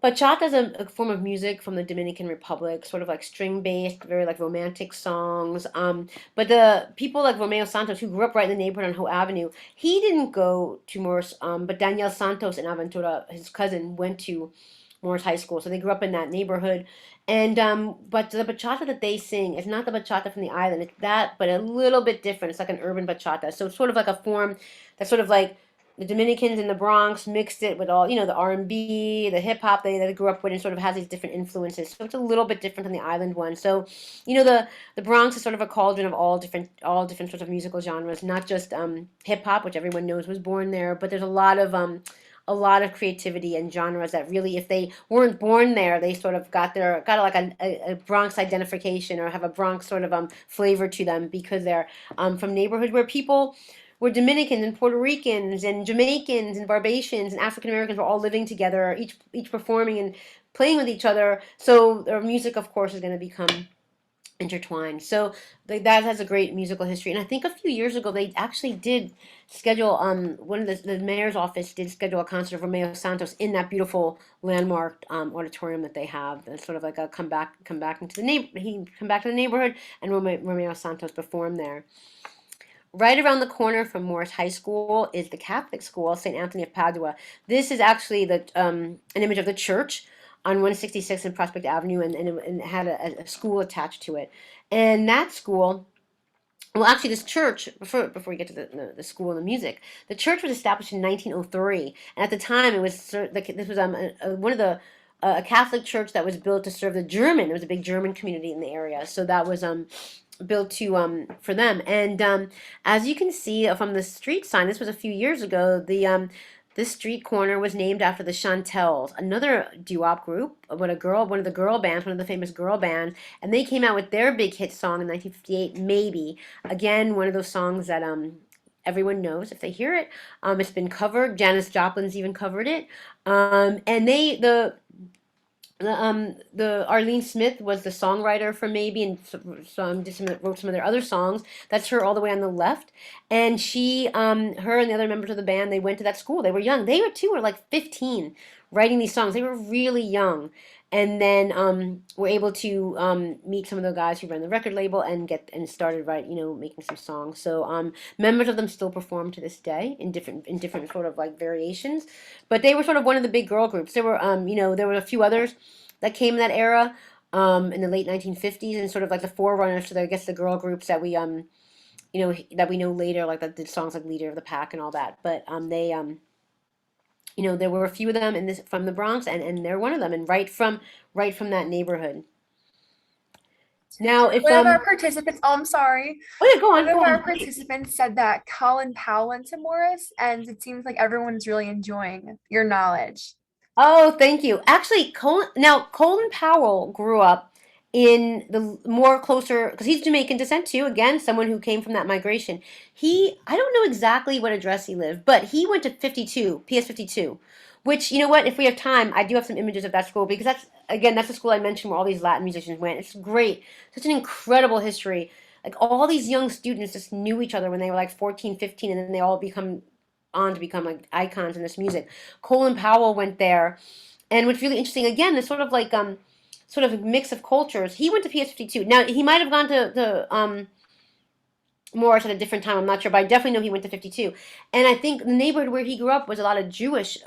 bachata is a form of music from the Dominican Republic, sort of like string based, very like romantic songs. But the people like Romeo Santos, who grew up right in the neighborhood on Hoe Avenue, he didn't go to Morris, but Daniel Santos and Aventura, his cousin, went to Morris High School, so they grew up in that neighborhood. And but the bachata that they sing is not the bachata from the island. It's that, but a little bit different. It's like an urban bachata, so it's sort of like a form that's sort of like the Dominicans in the Bronx mixed it with all, the R&B, the hip hop they grew up with, and sort of has these different influences. So it's a little bit different than the island one. So, the Bronx is sort of a cauldron of all different sorts of musical genres, not just hip hop, which everyone knows was born there, but there's a lot of creativity and genres that really, if they weren't born there, they sort of got like a Bronx identification, or have a Bronx sort of flavor to them, because they're from neighborhoods where people were Dominicans and Puerto Ricans and Jamaicans and Barbadians and African Americans were all living together, each performing and playing with each other. So their music, of course, is going to become intertwined. So that has a great musical history. And I think a few years ago they actually did schedule one of the mayor's office did schedule a concert of Romeo Santos in that beautiful landmarked auditorium that they have. It's sort of like a come back into the he come back to the neighborhood, and Romeo Santos performed there. Right around the corner from Morris High School is the Catholic school, St. Anthony of Padua. This is actually an image of the church on 166 in Prospect Avenue, and it had a school attached to it. And that school, well, actually, this church, before we get to the school and the music, the church was established in 1903. And at the time, it was like this was one of the a Catholic church that was built to serve the German. There was a big German community in the area, so that was built to for them. And as you can see from the street sign, this was a few years ago. This street corner was named after the Chantels, another doo-wop group, one of the girl bands, one of the famous girl bands, and they came out with their big hit song in 1958, Maybe. Again, one of those songs that everyone knows if they hear it. It's been covered. Janis Joplin's even covered it. And the Arlene Smith was the songwriter for Maybe, and wrote some of their other songs. That's her all the way on the left, and her and the other members of the band, they went to that school. They were young. They were like 15, writing these songs. They were really young, and then were able to meet some of the guys who ran the record label and started making some songs. So members of them still perform to this day in different sort of like variations, but they were sort of one of the big girl groups. There were a few others that came in that era in the late 1950s, and sort of like the forerunners to I guess the girl groups that we know later, like that did songs like Leader of the Pack and all that. But there were a few of them in this from the Bronx, and they're one of them, and right from that neighborhood. Now, if One of our participants, oh, I'm sorry. oh yeah, go One on, of go our on. participants said that Colin Powell went to Morris, and it seems like everyone's really enjoying your knowledge. Oh, thank you. Actually, Colin Powell grew up in the more closer, because he's Jamaican descent too. Again, someone who came from that migration. I don't know exactly what address he lived, but he went to 52, PS 52, which, you know what, if we have time, I do have some images of that school, because that's the school I mentioned where all these Latin musicians went. It's great. Such an incredible history. like all these young students just knew each other when they were like 14, 15, and then they all become on to become like icons in this music. Colin Powell went there, and what's really interesting, again, this sort of a mix of cultures. He went to PS52. Now he might have gone to Morris at a different time. I'm not sure, but I definitely know he went to 52. And I think the neighborhood where he grew up was a lot of Jewish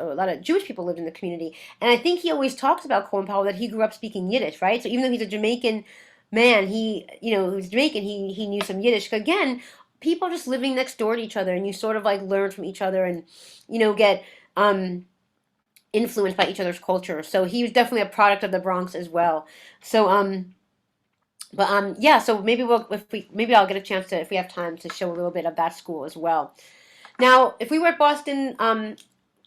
people lived in the community. And I think he always talks about Colin Powell that he grew up speaking Yiddish, right? So even though he's a Jamaican man, who's Jamaican, he knew some Yiddish. Again, people just living next door to each other, and you sort of like learn from each other, and get influenced by each other's culture. So he was definitely a product of the Bronx as well. So yeah, so maybe I'll get a chance to, if we have time, to show a little bit of that school as well. Now, if we were at Boston,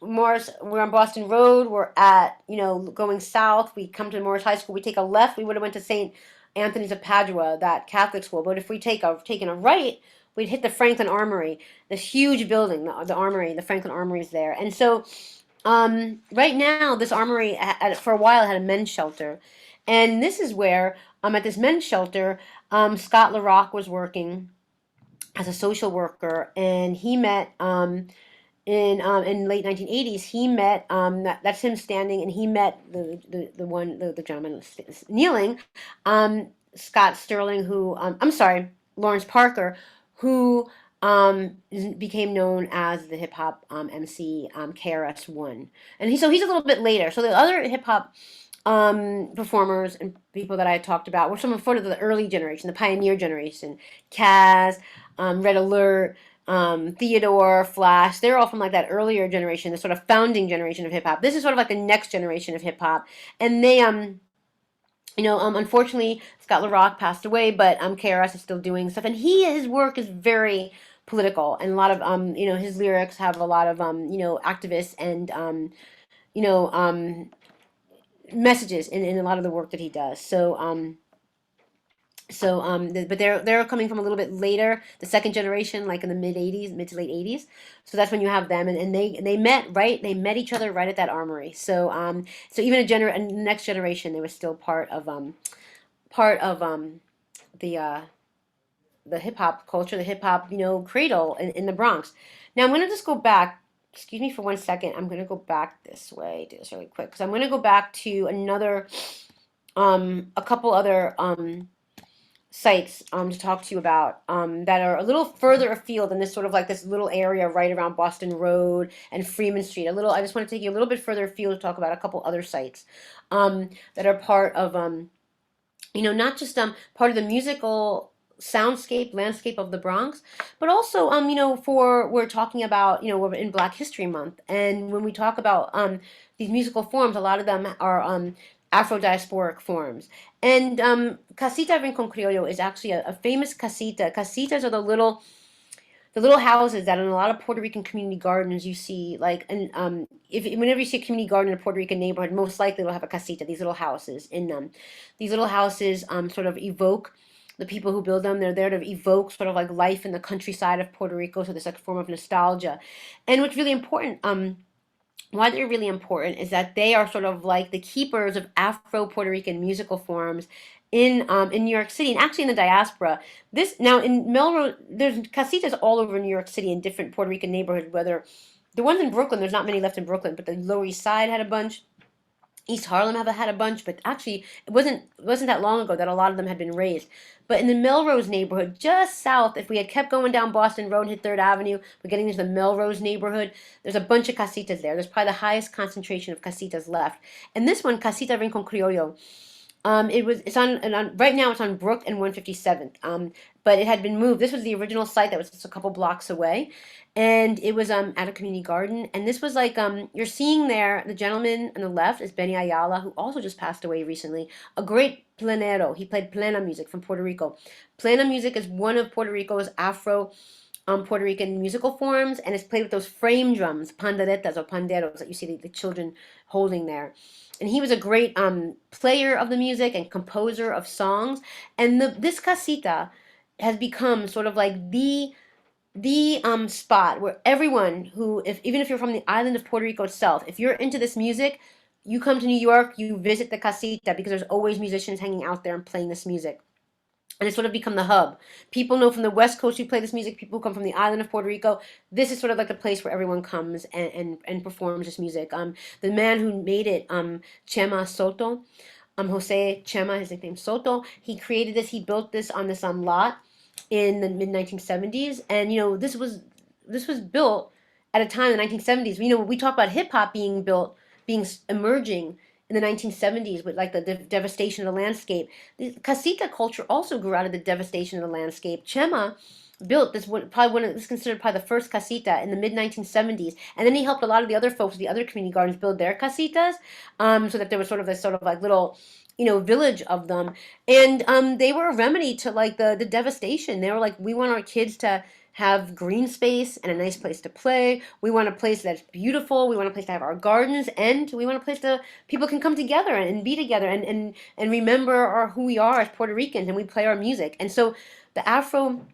we're on Boston Road. We're at, going south. We come to Morris High School. We take a left. We would have went to St. Anthony's of Padua, that Catholic school. But if we taken a right, we'd hit the Franklin Armory, this huge building, the Armory, the Franklin Armory is there. And so, right now, this armory for a while had a men's shelter, and this is where, at this men's shelter, Scott LaRock was working as a social worker, and he met in late 1980s. He met that's him standing, and he met the gentleman kneeling, Scott Sterling, who I'm sorry, Lawrence Parker, who became known as the hip hop MC, KRS-One, and he's a little bit later. So the other hip hop performers and people that I talked about were some of the early generation, the pioneer generation. Kaz, Red Alert, Theodore, Flash. They're all from like that earlier generation, the sort of founding generation of hip hop. This is sort of like the next generation of hip hop, and they unfortunately, Scott LaRock passed away, but KRS is still doing stuff, and his work is very political, and a lot of his lyrics have a lot of activists and you know um, messages in a lot of the work that he does. But they're coming from a little bit later, the second generation, like in the mid to late '80s. So that's when you have them, and they met right. They met each other right at that armory. So even a next generation, they were still part of the hip hop culture, the hip hop cradle in the Bronx. Now I'm gonna just go back. Excuse me for 1 second. I'm gonna go back this way. Do this really quick because I'm gonna go back to a couple other sites to talk to you about that are a little further afield in this sort of like this little area right around Boston Road and Freeman Street. I just want to take you a little bit further afield to talk about a couple other sites that are part of not just part of the musical landscape of the Bronx, but also for we're talking about we're in Black History Month, and when we talk about these musical forms, a lot of them are Afro-diasporic forms. And Casita Reconcilio is actually a famous casita. Casitas are the little houses that in a lot of Puerto Rican community gardens you see, like, and if whenever you see a community garden in a Puerto Rican neighborhood, most likely they'll have a casita. These little houses in them. These little houses sort of evoke the people who build them. They're there to evoke sort of like life in the countryside of Puerto Rico. So there's like a form of nostalgia. And what's really important, why they're really important is that they are sort of like the keepers of Afro Puerto Rican musical forms in New York City, and actually in the diaspora. This now in Melrose, there's casitas all over New York City in different Puerto Rican neighborhoods. Whether the ones in Brooklyn, there's not many left in Brooklyn, but the Lower East Side had a bunch. East Harlem have had a bunch, but actually it wasn't that long ago that a lot of them had been raised. But in the Melrose neighborhood, just south, if we had kept going down Boston Road and hit Third Avenue, we're getting into the Melrose neighborhood. There's a bunch of casitas there. There's probably the highest concentration of casitas left. And this one, Casita Rincon Criollo, right now it's on Brook and 157th. But it had been moved. This was the original site that was just a couple blocks away, and it was at a community garden. And this was like you're seeing there, the gentleman on the left is Benny Ayala, who also just passed away recently. A great plenero. He played plena music from Puerto Rico. Plena music is one of Puerto Rico's Afro Puerto Rican musical forms, and it's played with those frame drums, panderetas or panderos that you see the children holding there. And he was a great player of the music and composer of songs. And this casita has become sort of like the spot where everyone who, even if you're from the island of Puerto Rico itself, if you're into this music, you come to New York, you visit the casita because there's always musicians hanging out there and playing this music. and it's sort of become the hub. People know from the West Coast who play this music, people who come from the island of Puerto Rico. This is sort of like the place where everyone comes and performs this music. The man who made it, Chema Soto, Jose Chema, his nickname Soto, he created this, he built this on this lot in the mid 1970s. And, this was built at a time in the 1970s. We talk about hip hop being built, emerging in the 1970s with like the devastation of the landscape. The casita culture also grew out of the devastation of the landscape. Chema built this one, probably one of, this is considered probably the first casita in the mid 1970s, and then he helped a lot of the other folks, the other community gardens, build their casitas, so that there was sort of this sort of like little, village of them, and they were a remedy to like the devastation. They were like, we want our kids to have green space and a nice place to play. We want a place that's beautiful. We want a place to have our gardens, and we want a place to people can come together and be together and remember who we are as Puerto Ricans, and we play our music. And so the Afro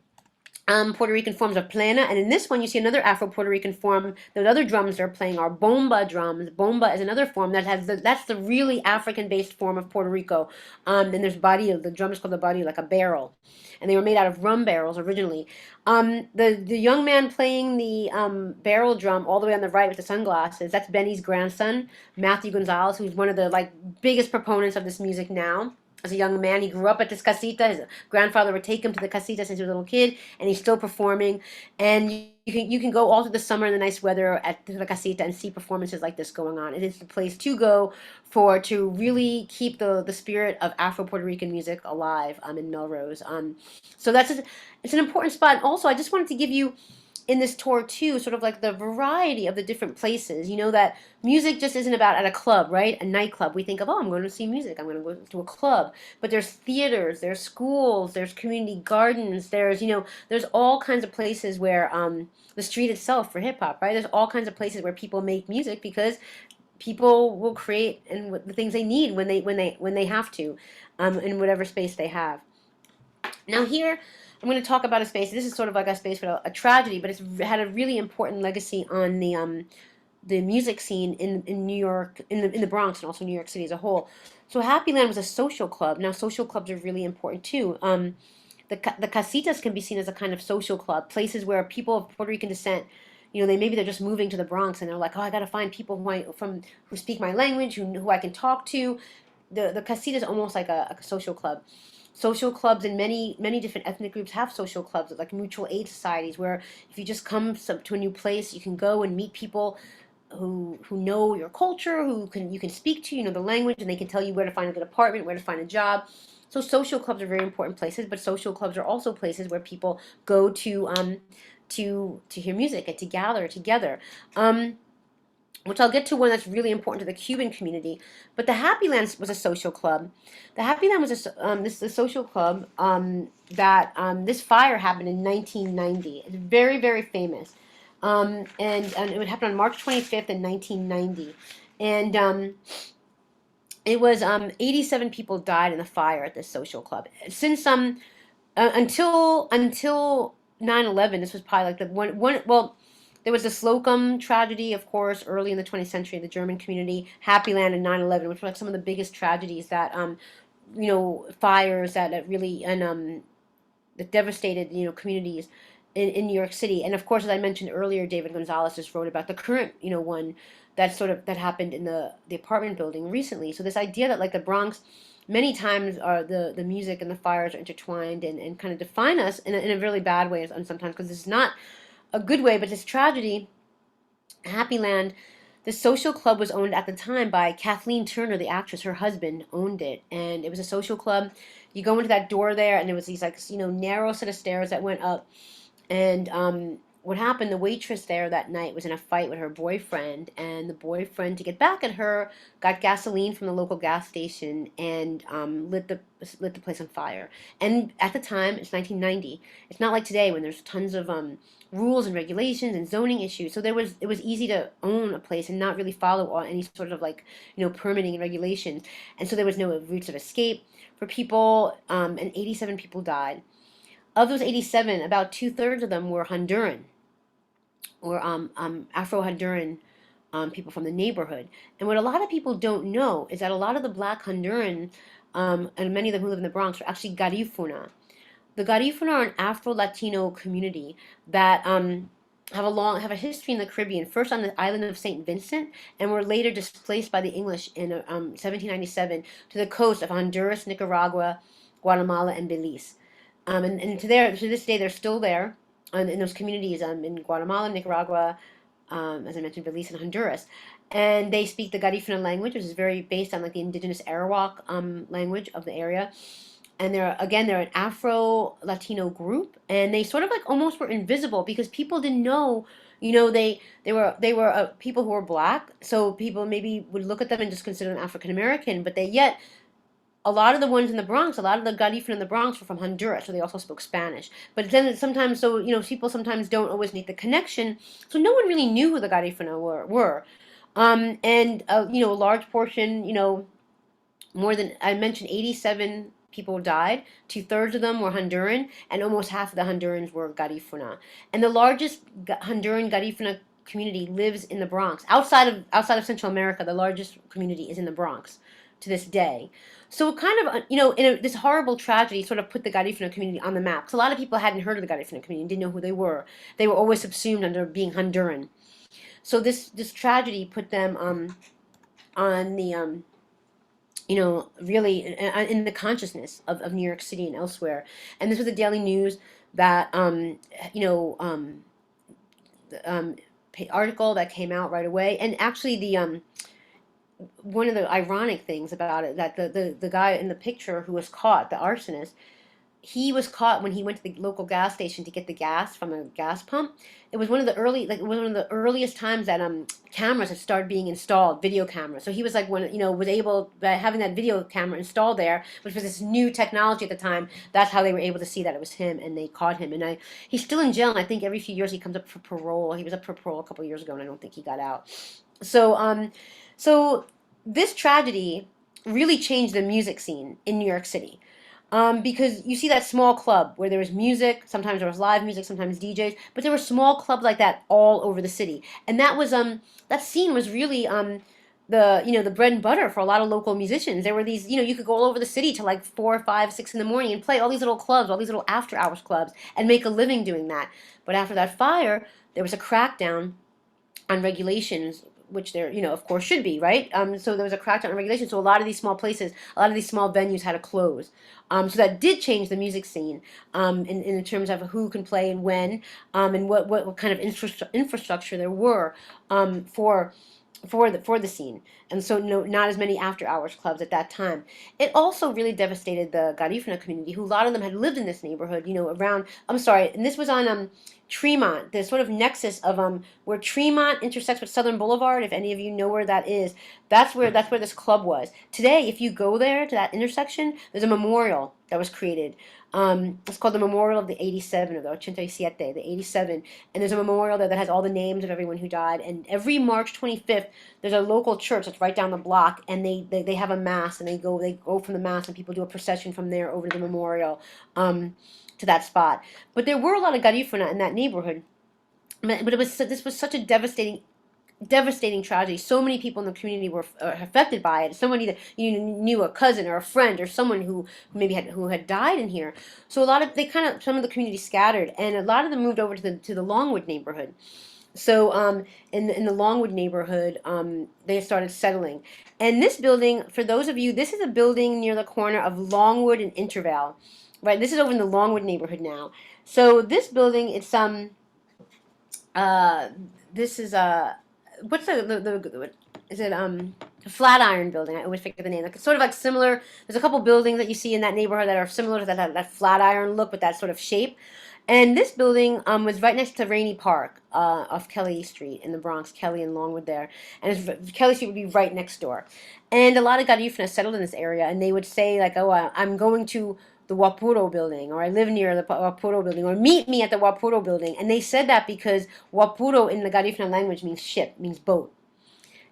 Puerto Rican forms are plena, and in this one you see another Afro Puerto Rican form. The other drums they're playing are bomba drums. Bomba is another form that's the really African based form of Puerto Rico. And there's barrio. The drum is called the barrio, like a barrel, and they were made out of rum barrels originally. The young man playing the barrel drum all the way on the right with the sunglasses, that's Benny's grandson, Matthew Gonzalez, who's one of the like biggest proponents of this music now. As a young man, he grew up at this casita. His grandfather would take him to the casita since he was a little kid, and he's still performing. And you can go all through the summer in the nice weather at the casita and see performances like this going on. It is the place to go to really keep the spirit of Afro Puerto Rican music alive in Melrose. So it's an important spot. And also, I just wanted to give you in this tour too, sort of like the variety of the different places. You know that music just isn't about at a club, right? A nightclub. We think of, oh, I'm going to see music. I'm going to go to a club. But there's theaters, there's schools, there's community gardens, there's all kinds of places where the street itself for hip hop, right? There's all kinds of places where people make music because people will create and the things they need when they have to, in whatever space they have. Now here, I'm going to talk about a space. This is sort of like a space for a tragedy, but it's had a really important legacy on the music scene in New York, in the Bronx, and also New York City as a whole. So Happy Land was a social club. Now social clubs are really important too. The casitas can be seen as a kind of social club, places where people of Puerto Rican descent, maybe they're just moving to the Bronx and they're like, oh, I got to find people who speak my language, who I can talk to. The casita is almost like a social club. Social clubs in many different ethnic groups have social clubs, like mutual aid societies, where if you just come to a new place, you can go and meet people who know your culture, you can speak to, the language, and they can tell you where to find a good apartment, where to find a job. So social clubs are very important places, but social clubs are also places where people go to hear music and to gather together. Which I'll get to one that's really important to the Cuban community. But the Happy Land was a social club. The Happy Land was a social club that this fire happened in 1990. It's very, very famous. And it would happen on March 25th in 1990. And it was 87 people died in the fire at this social club. Since until 9/11, this was probably like the one well, there was the Slocum tragedy, of course, early in the 20th century, the German community, Happy Land, and 9/11, which were like some of the biggest tragedies that fires that really that devastated communities in New York City. And of course, as I mentioned earlier, David Gonzalez just wrote about the current one that happened in the apartment building recently. So this idea that like the Bronx, many times are the music and the fires are intertwined and kind of define us in a really bad way, and sometimes because it's not a good way, but this tragedy, Happy Land, the social club was owned at the time by Kathleen Turner, the actress. Her husband owned it, and it was a social club. You go into that door there, and there was these like narrow set of stairs that went up. And what happened? The waitress there that night was in a fight with her boyfriend, and the boyfriend, to get back at her, got gasoline from the local gas station and lit the place on fire. And at the time, it's 1990. It's not like today when there's tons of rules and regulations and zoning issues. So it was easy to own a place and not really follow all any sort of like permitting and regulations. And so there was no routes of escape for people. And 87 people died. Of those 87, about two-thirds of them were Honduran or Afro-Honduran people from the neighborhood. And what a lot of people don't know is that a lot of the black Honduran and many of them who live in the Bronx are actually Garifuna. the Garifuna are an Afro-Latino community that have a history in the Caribbean. First on the island of Saint Vincent, and were later displaced by the English in 1797 to the coast of Honduras, Nicaragua, Guatemala, and Belize. And to this day, they're still there in those communities in Guatemala, Nicaragua, as I mentioned, Belize and Honduras. And they speak the Garifuna language, which is very based on like the indigenous Arawak language of the area. And they're an Afro Latino group, and they sort of like almost were invisible because people didn't know, they were people who were black, so people maybe would look at them and just consider them African American, but they yet a lot of the ones in the Bronx, a lot of the Garifuna in the Bronx were from Honduras, so they also spoke Spanish. But then sometimes, so people sometimes don't always make the connection, so no one really knew who the Garifuna were. And a large portion, more than I mentioned, 87 people died. Two-thirds of them were Honduran, and almost half of the Hondurans were Garifuna. And the largest Honduran Garifuna community lives in the Bronx. Outside of Central America, the largest community is in the Bronx to this day. So it kind of, this horrible tragedy sort of put the Garifuna community on the map. Because a lot of people hadn't heard of the Garifuna community, didn't know who they were. They were always subsumed under being Honduran. So this tragedy put them on the really in the consciousness of New York City and elsewhere. And this was the Daily News that, the article that came out right away. And actually, one of the ironic things about it, that the guy in the picture who was caught, the arsonist, he was caught when he went to the local gas station to get the gas from a gas pump. It was one of the earliest times that cameras had started being installed, video cameras. So he was like was able, by having that video camera installed there, which was this new technology at the time. That's how they were able to see that it was him, and they caught him. And he's still in jail, and I think every few years he comes up for parole. He was up for parole a couple of years ago, and I don't think he got out. So this tragedy really changed the music scene in New York City. Because you see that small club where there was music, sometimes there was live music, sometimes DJs, but there were small clubs like that all over the city. And that scene was really the bread and butter for a lot of local musicians. There were these, you could go all over the city to like 4, 5, 6 in the morning and play all these little clubs, all these little after hours clubs, and make a living doing that. But after that fire, there was a crackdown on regulations, which there, of course, should be, right? So there was a crackdown on regulations. So a lot of these small places, a lot of these small venues had to close. So that did change the music scene in terms of who can play and when, and what kind of infrastructure there were for the scene. And so not as many after hours clubs at that time. It also really devastated the Garifuna community, who a lot of them had lived in this neighborhood, around, I'm sorry, and this was on Tremont, the sort of nexus of where Tremont intersects with Southern Boulevard. If any of you know where that is, that's where this club was. Today, if you go there to that intersection, there's a memorial that was created. It's called the Memorial of the 87, of the 87, the 87. And there's a memorial there that has all the names of everyone who died. And every March 25th, there's a local church that's right down the block, and they have a mass, and they go from the mass, and people do a procession from there over to the memorial, to that spot. But there were a lot of Garifuna in that neighborhood. But this was such a devastating tragedy. So many people in the community were affected by it. Somebody that you knew, a cousin or a friend or someone who maybe had died in here. So some of the community scattered, and a lot of them moved over to the Longwood neighborhood. So in the Longwood neighborhood, they started settling. And this building, for those of you, this is a building near the corner of Longwood and Intervale. Right, this is over in the Longwood neighborhood now. So this building, it's this is what's the is it Flatiron building? I always forget the name. Like, it's sort of like similar. There's a couple buildings that you see in that neighborhood that are similar to that Flatiron look with that sort of shape. And this building was right next to Rainey Park off Kelly Street in the Bronx, Kelly and Longwood there. And Kelly Street would be right next door. And a lot of Garifuna settled in this area, and they would say like, "Oh, I'm going to the Wapuro building," or "I live near the Wapuro building," or "Meet me at the Wapuro building." And they said that because Wapuro in the Garifuna language means ship, means boat.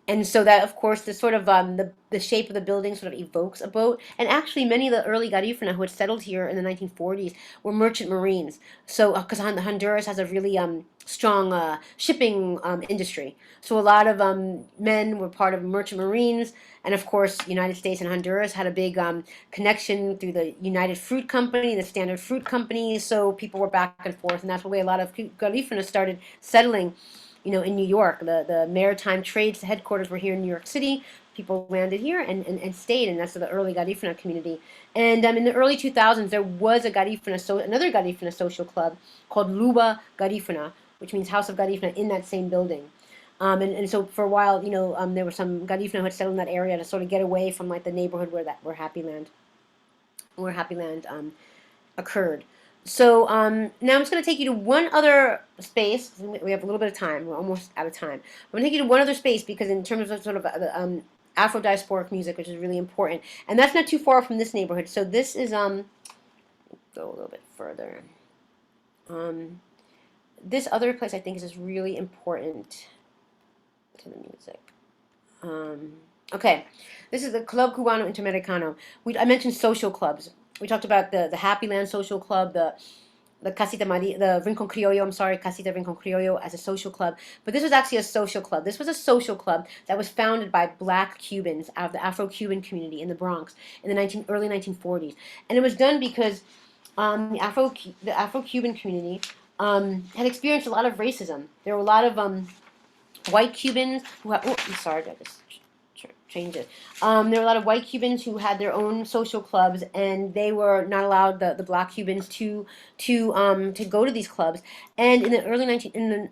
And so that, of course, the sort of the shape of the building sort of evokes a boat. And actually, many of the early Garifuna who had settled here in the 1940s were merchant marines. So, because Honduras has a really strong shipping industry, so a lot of men were part of merchant marines. And of course, United States and Honduras had a big connection through the United Fruit Company, the Standard Fruit Company. So people were back and forth, and that's the way a lot of Garifuna started settling in New York. The maritime trades headquarters were here in New York City. People landed here and stayed, and that's the early Garifuna community. And in the early 2000s, there was another Garifuna social club called Luba Garifuna, which means House of Garifuna, in that same building. And so for a while, there were some Garifuna who had settled in that area to sort of get away from like the neighborhood where Happyland occurred. So now I'm just going to take you to one other space. We have a little bit of time. We're almost out of time. I'm going to take you to one other space because in terms of sort of Afro-diasporic music, which is really important, and that's not too far from this neighborhood. So this is go a little bit further. This other place I think is just really important to the music. Okay, this is the Club Cubano Interamericano. I mentioned social clubs. We talked about the Happyland Social Club, the Casita Maria, the Rincon Criollo, I'm sorry, Casita Rincon Criollo as a social club. But this was actually a social club. This was a social club that was founded by black Cubans out of the Afro-Cuban community in the Bronx in the early 1940s. And it was done because the Afro-Cuban community had experienced a lot of racism. There were a lot of white Cubans who had, oh, I'm sorry, I just change it. There were a lot of white Cubans who had their own social clubs, and they were not allowed the black Cubans to go to these clubs. And in the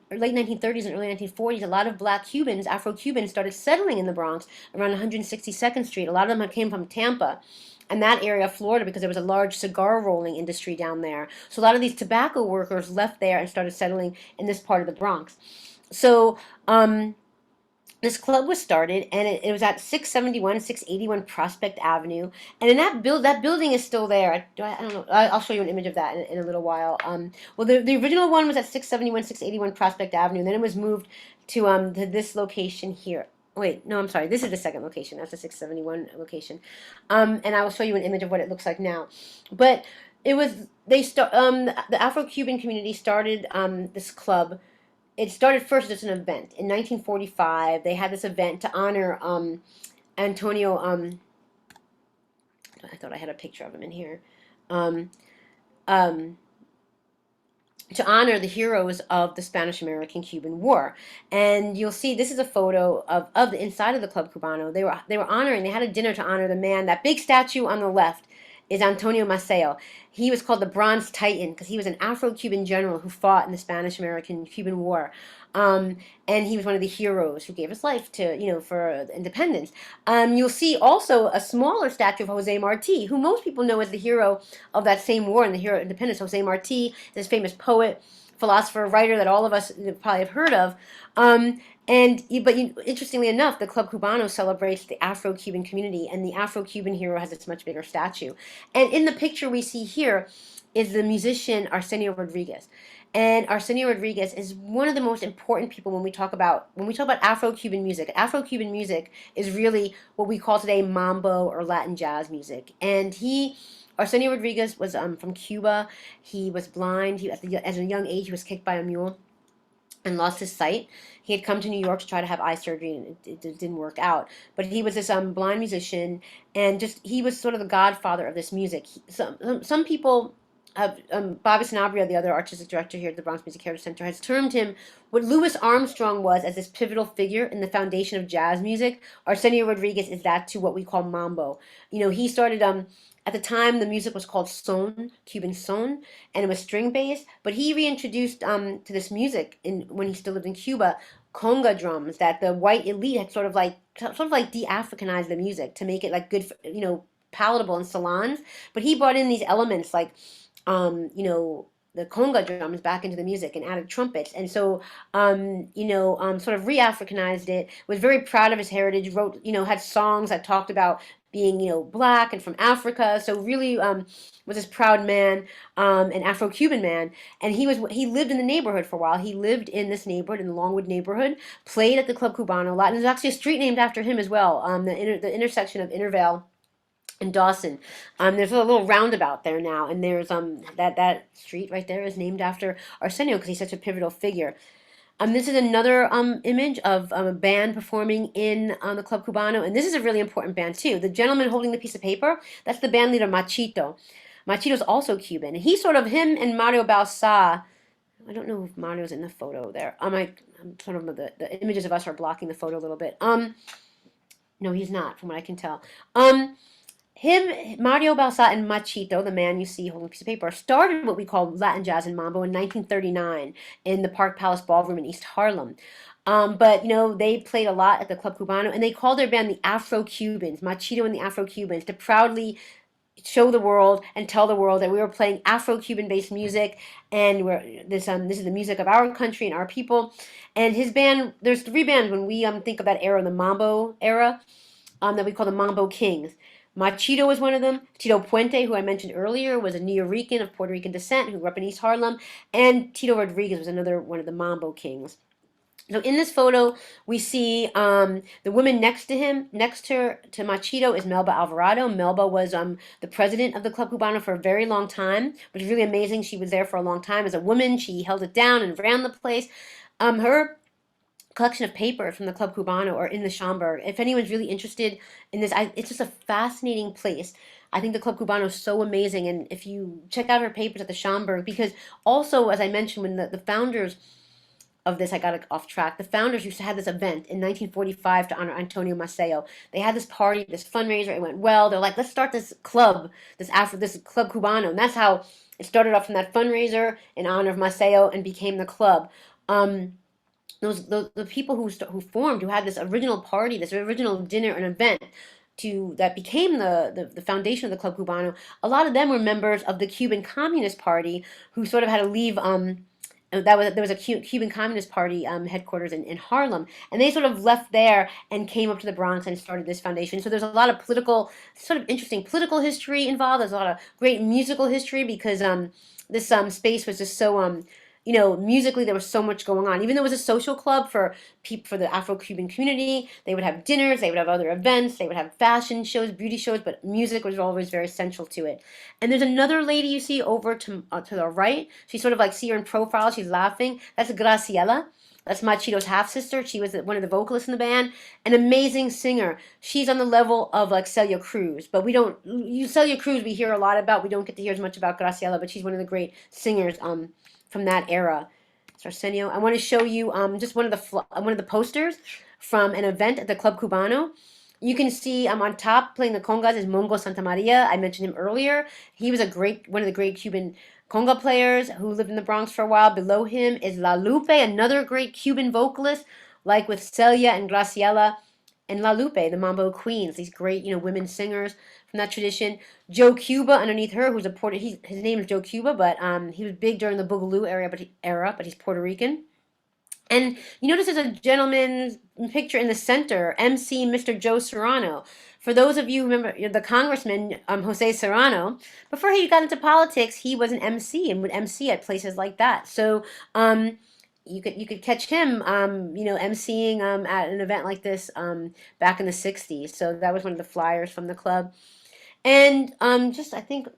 late 1930s and early 1940s, a lot of black Cubans, Afro Cubans, started settling in the Bronx around 162nd Street. A lot of them came from Tampa and that area of Florida because there was a large cigar rolling industry down there. So a lot of these tobacco workers left there and started settling in this part of the Bronx. So this club was started, and it was at 681 Prospect Avenue. And in that building is still there. I don't know. I'll show you an image of that in a little while. Well, the original one was at 681 Prospect Avenue, and then it was moved to this location here. Wait, no, I'm sorry. This is the second location. That's the 671 location. And I will show you an image of what it looks like now. But it was the Afro-Cuban community started this club. It started first as an event in 1945. They had this event to honor Antonio. I thought I had a picture of him in here. Um, um, to honor the heroes of the Spanish-American-Cuban War. And you'll see this is a photo of the inside of the Club Cubano. They were honoring. They had a dinner to honor the man. That big statue on the left is Antonio Maceo. He was called the Bronze Titan because he was an Afro-Cuban general who fought in the Spanish-American-Cuban War. And he was one of the heroes who gave his life for independence. You'll see also a smaller statue of Jose Marti, who most people know as the hero of that same war and the hero of independence. Jose Marti, this famous poet, philosopher, writer that all of us probably have heard of. Interestingly enough, the Club Cubano celebrates the Afro-Cuban community, and the Afro-Cuban hero has this much bigger statue. And in the picture we see here is the musician Arsenio Rodriguez. And Arsenio Rodriguez is one of the most important people when we talk about Afro-Cuban music. Afro-Cuban music is really what we call today mambo or Latin jazz music. And Arsenio Rodriguez was from Cuba. He was blind. At a young age, he was kicked by a mule and lost his sight. He had come to New York to try to have eye surgery, and it didn't work out. But he was this blind musician, and he was sort of the godfather of this music. Some people have, Bobby Sanabria, the other artistic director here at the Bronx Music Heritage Center, has termed him what Louis Armstrong was as this pivotal figure in the foundation of jazz music. Arsenio Rodriguez is that to what we call mambo. He started at the time, the music was called son, Cuban son, and it was string-based. But he reintroduced to this music when he still lived in Cuba, conga drums that the white elite had sort of like de-Africanized the music to make it like good, palatable in salons. But he brought in these elements like, the conga drums back into the music and added trumpets, and so sort of re-Africanized it. Was very proud of his heritage. Wrote, had songs that talked about being, black and from Africa. So really was this proud man, an Afro-Cuban man, and he lived in the neighborhood for a while. He lived in this neighborhood, in the Longwood neighborhood, played at the Club Cubano a lot, and there's actually a street named after him as well. The intersection of Intervale and Dawson. There's a little roundabout there now, and there's that street right there is named after Arsenio because he's such a pivotal figure. This is another image of a band performing in the Club Cubano, and this is a really important band too. The gentleman holding the piece of paper, that's the band leader Machito. Machito's also Cuban. Him and Mario Balsa. I don't know if Mario's in the photo there. I'm sort of the images of us are blocking the photo a little bit. No, he's not, from what I can tell. Mario Balsa and Machito, the man you see holding a piece of paper, started what we call Latin jazz and mambo in 1939 in the Park Palace Ballroom in East Harlem. But they played a lot at the Club Cubano, and they called their band the Afro-Cubans, Machito and the Afro-Cubans, to proudly show the world and tell the world that we were playing Afro-Cuban based music, and this is the music of our country and our people. And his band, there's three bands when we think of that era, the Mambo era, that we call the Mambo Kings. Machito was one of them. Tito Puente, who I mentioned earlier, was a New Yorican of Puerto Rican descent who grew up in East Harlem. And Tito Rodriguez was another one of the Mambo Kings. So in this photo, we see the woman next to him, to Machito, is Melba Alvarado. Melba was the president of the Club Cubano for a very long time, which is really amazing. She was there for a long time. As a woman, she held it down and ran the place. Her collection of paper from the Club Cubano or in the Schomburg. If anyone's really interested in this, it's just a fascinating place. I think the Club Cubano is so amazing, and if you check out her papers at the Schomburg, because also, as I mentioned, when the founders of this, I got off track. The founders used to have this event in 1945 to honor Antonio Maceo. They had this party, this fundraiser. It went well. They're like, let's start this club, this Club Cubano, and that's how it started off from that fundraiser in honor of Maceo and became the club. The people who formed, who had this original party, this original dinner and event that became the foundation of the Club Cubano. A lot of them were members of the Cuban Communist Party who sort of had to leave. There was a Cuban Communist Party headquarters in Harlem, and they sort of left there and came up to the Bronx and started this foundation. So there's a lot of sort of interesting political history involved. There's a lot of great musical history because this space was just so musically there was so much going on. Even though it was a social club for the Afro-Cuban community, they would have dinners, they would have other events, they would have fashion shows, beauty shows, but music was always very central to it. And there's another lady you see over to the right. She's sort of like, see her in profile, she's laughing. That's Graciela. That's Machito's half sister. She was one of the vocalists in the band, an amazing singer. She's on the level of like Celia Cruz, but Celia Cruz we hear a lot about. We don't get to hear as much about Graciela, but she's one of the great singers from that era. So Arsenio, I want to show you just one of the posters from an event at the Club Cubano. You can see on top playing the congas is Mongo Santamaria. I mentioned him earlier. He was one of the great Cuban conga players who lived in the Bronx for a while. Below him is La Lupe, another great Cuban vocalist, like with Celia and Graciela, and La Lupe, the Mambo Queens, these great women singers from that tradition. Joe Cuba underneath her, who's his name is Joe Cuba, but he was big during the Boogaloo era, but he's Puerto Rican. And you notice there's a gentleman's picture in the center, MC Mr. Joe Serrano. For those of you who remember the congressman, Jose Serrano, before he got into politics, he was an MC and would MC at places like that. So you could catch him, MCing at an event like this back in the 60s. So that was one of the flyers from the club. And just, I think,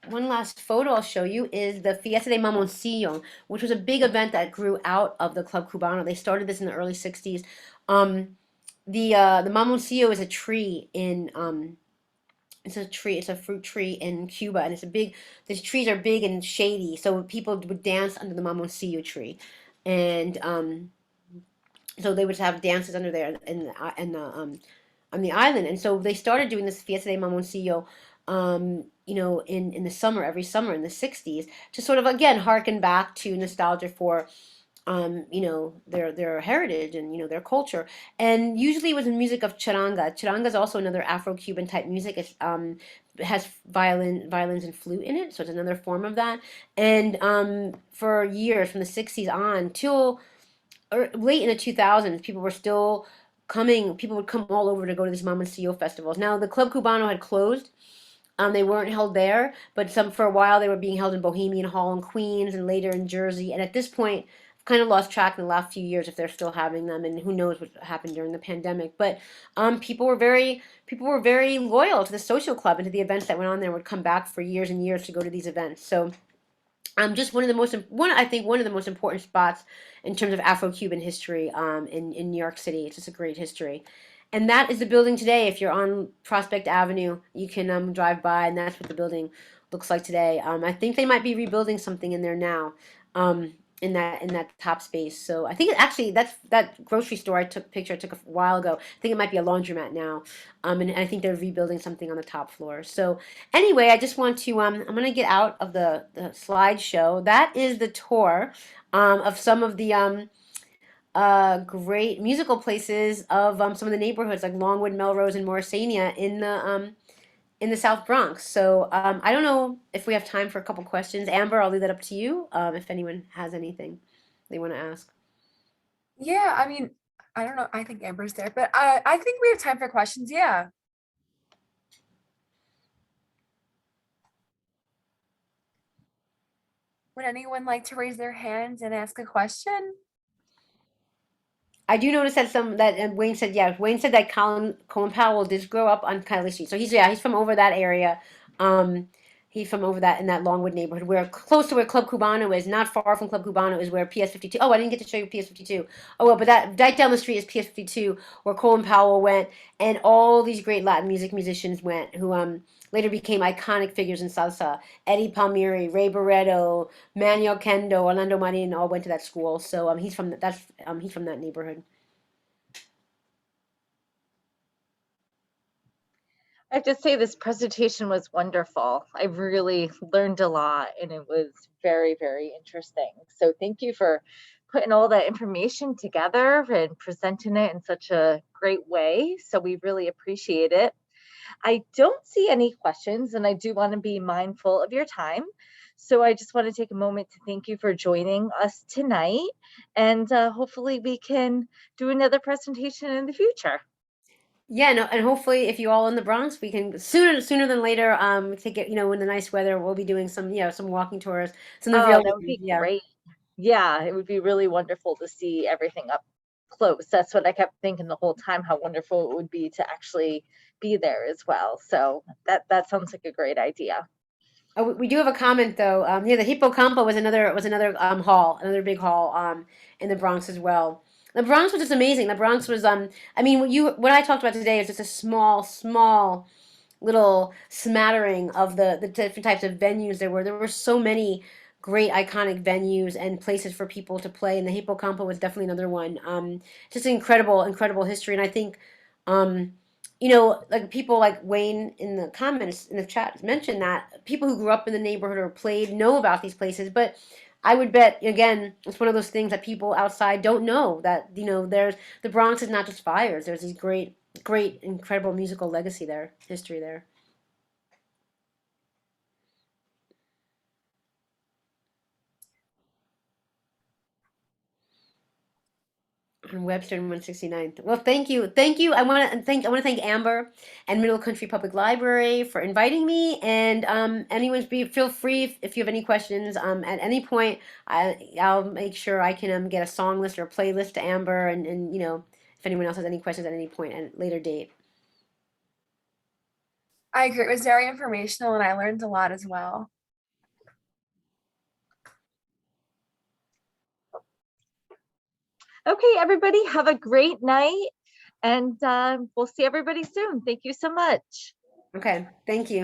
one last photo I'll show you is the Fiesta de Mamoncillo, which was a big event that grew out of the Club Cubano. They started this in the early 60s. The Mamoncillo is a tree it's a fruit tree in Cuba, and these trees are big and shady, so people would dance under the Mamoncillo tree. And so they would have dances under there on the island. And so they started doing this Fiesta de Mamoncillo in the summer, every summer in the 60s, to sort of, again, harken back to nostalgia for, their heritage and, their culture. And usually it was the music of charanga. Charanga is also another Afro-Cuban type music. It has violins and flute in it, so it's another form of that. And for years, from the 60s on till late in the 2000s, people were still people would come all over to go to these Mamoncillo festivals. Now the Club Cubano had closed. They weren't held there, but some for a while they were being held in Bohemian Hall in Queens and later in Jersey. And at this point, I've kind of lost track in the last few years if they're still having them, and who knows what happened during the pandemic. But people were very loyal to the social club and to the events that went on there. Would come back for years and years to go to these events. So just one of the most one I think one of the most important spots in terms of Afro-Cuban history in New York City. It's just a great history, and that is the building today. If you're on Prospect Avenue, you can drive by, and that's what the building looks like today. I think they might be rebuilding something in there now. Um, in that top space. So I think actually that's that grocery store I took a while ago. I think it might be a laundromat now. And I think they're rebuilding something on the top floor. So anyway, I just want to I'm gonna get out of the slideshow. That is the tour of some of the great musical places of some of the neighborhoods like Longwood, Melrose, and Morrisania in the South Bronx. So I don't know if we have time for a couple questions. Amber, I'll leave that up to you. If anyone has anything they want to ask. Yeah, I mean, I don't know. I think Amber's there, but I think we have time for questions. Yeah. Would anyone like to raise their hands and ask a question? I do notice that Wayne said, yeah, Wayne said that Colin Powell did grow up on Kylie Street. So he's from over that area. Um he's from over that in that Longwood neighborhood where close to where Club Cubano is, not far from Club Cubano is where PS 52. Oh, I didn't get to show you PS 52. Oh well, but that right down the street is PS 52 where Colin Powell went and all these great Latin music musicians went who later became iconic figures in salsa. Eddie Palmieri, Ray Barretto, Manuel Kendo, Orlando Marin all went to that school. So he's from that neighborhood. I have to say this presentation was wonderful. I really learned a lot and it was very, very interesting. So thank you for putting all that information together and presenting it in such a great way. So we really appreciate it. I don't see any questions and I do want to be mindful of your time. So I just want to take a moment to thank you for joining us tonight and hopefully we can do another presentation in the future. Yeah, no, and hopefully, if you all in the Bronx, we can sooner than later. To get in the nice weather, we'll be doing some walking tours, some of the Oh, real that would ones. be Yeah. great. Yeah, it would be really wonderful to see everything up close. That's what I kept thinking the whole time, how wonderful it would be to actually be there as well. So that sounds like a great idea. Oh, we do have a comment though. Yeah, the Hippocampo was another another big hall in the Bronx as well. The Bronx was just amazing. The Bronx was I mean what I talked about today is just a small little smattering of the different types of venues there were. There were so many great iconic venues and places for people to play, and the Hippocampo was definitely another one. Just incredible history, and I think, um, like people like Wayne in the comments in the chat mentioned that people who grew up in the neighborhood or played know about these places, but I would bet again it's one of those things that people outside don't know that there's the Bronx is not just fires. There's these great, incredible musical legacy there, history there. On Webster and 169th. Well, thank you. I want to thank Amber and Middle Country Public Library for inviting me. And feel free if you have any questions at any point. I'll make sure I can get a song list or a playlist to Amber, and if anyone else has any questions at any point at a later date. I agree. It was very informational and I learned a lot as well. Okay, everybody, have a great night and we'll see everybody soon. Thank you so much. Okay, thank you.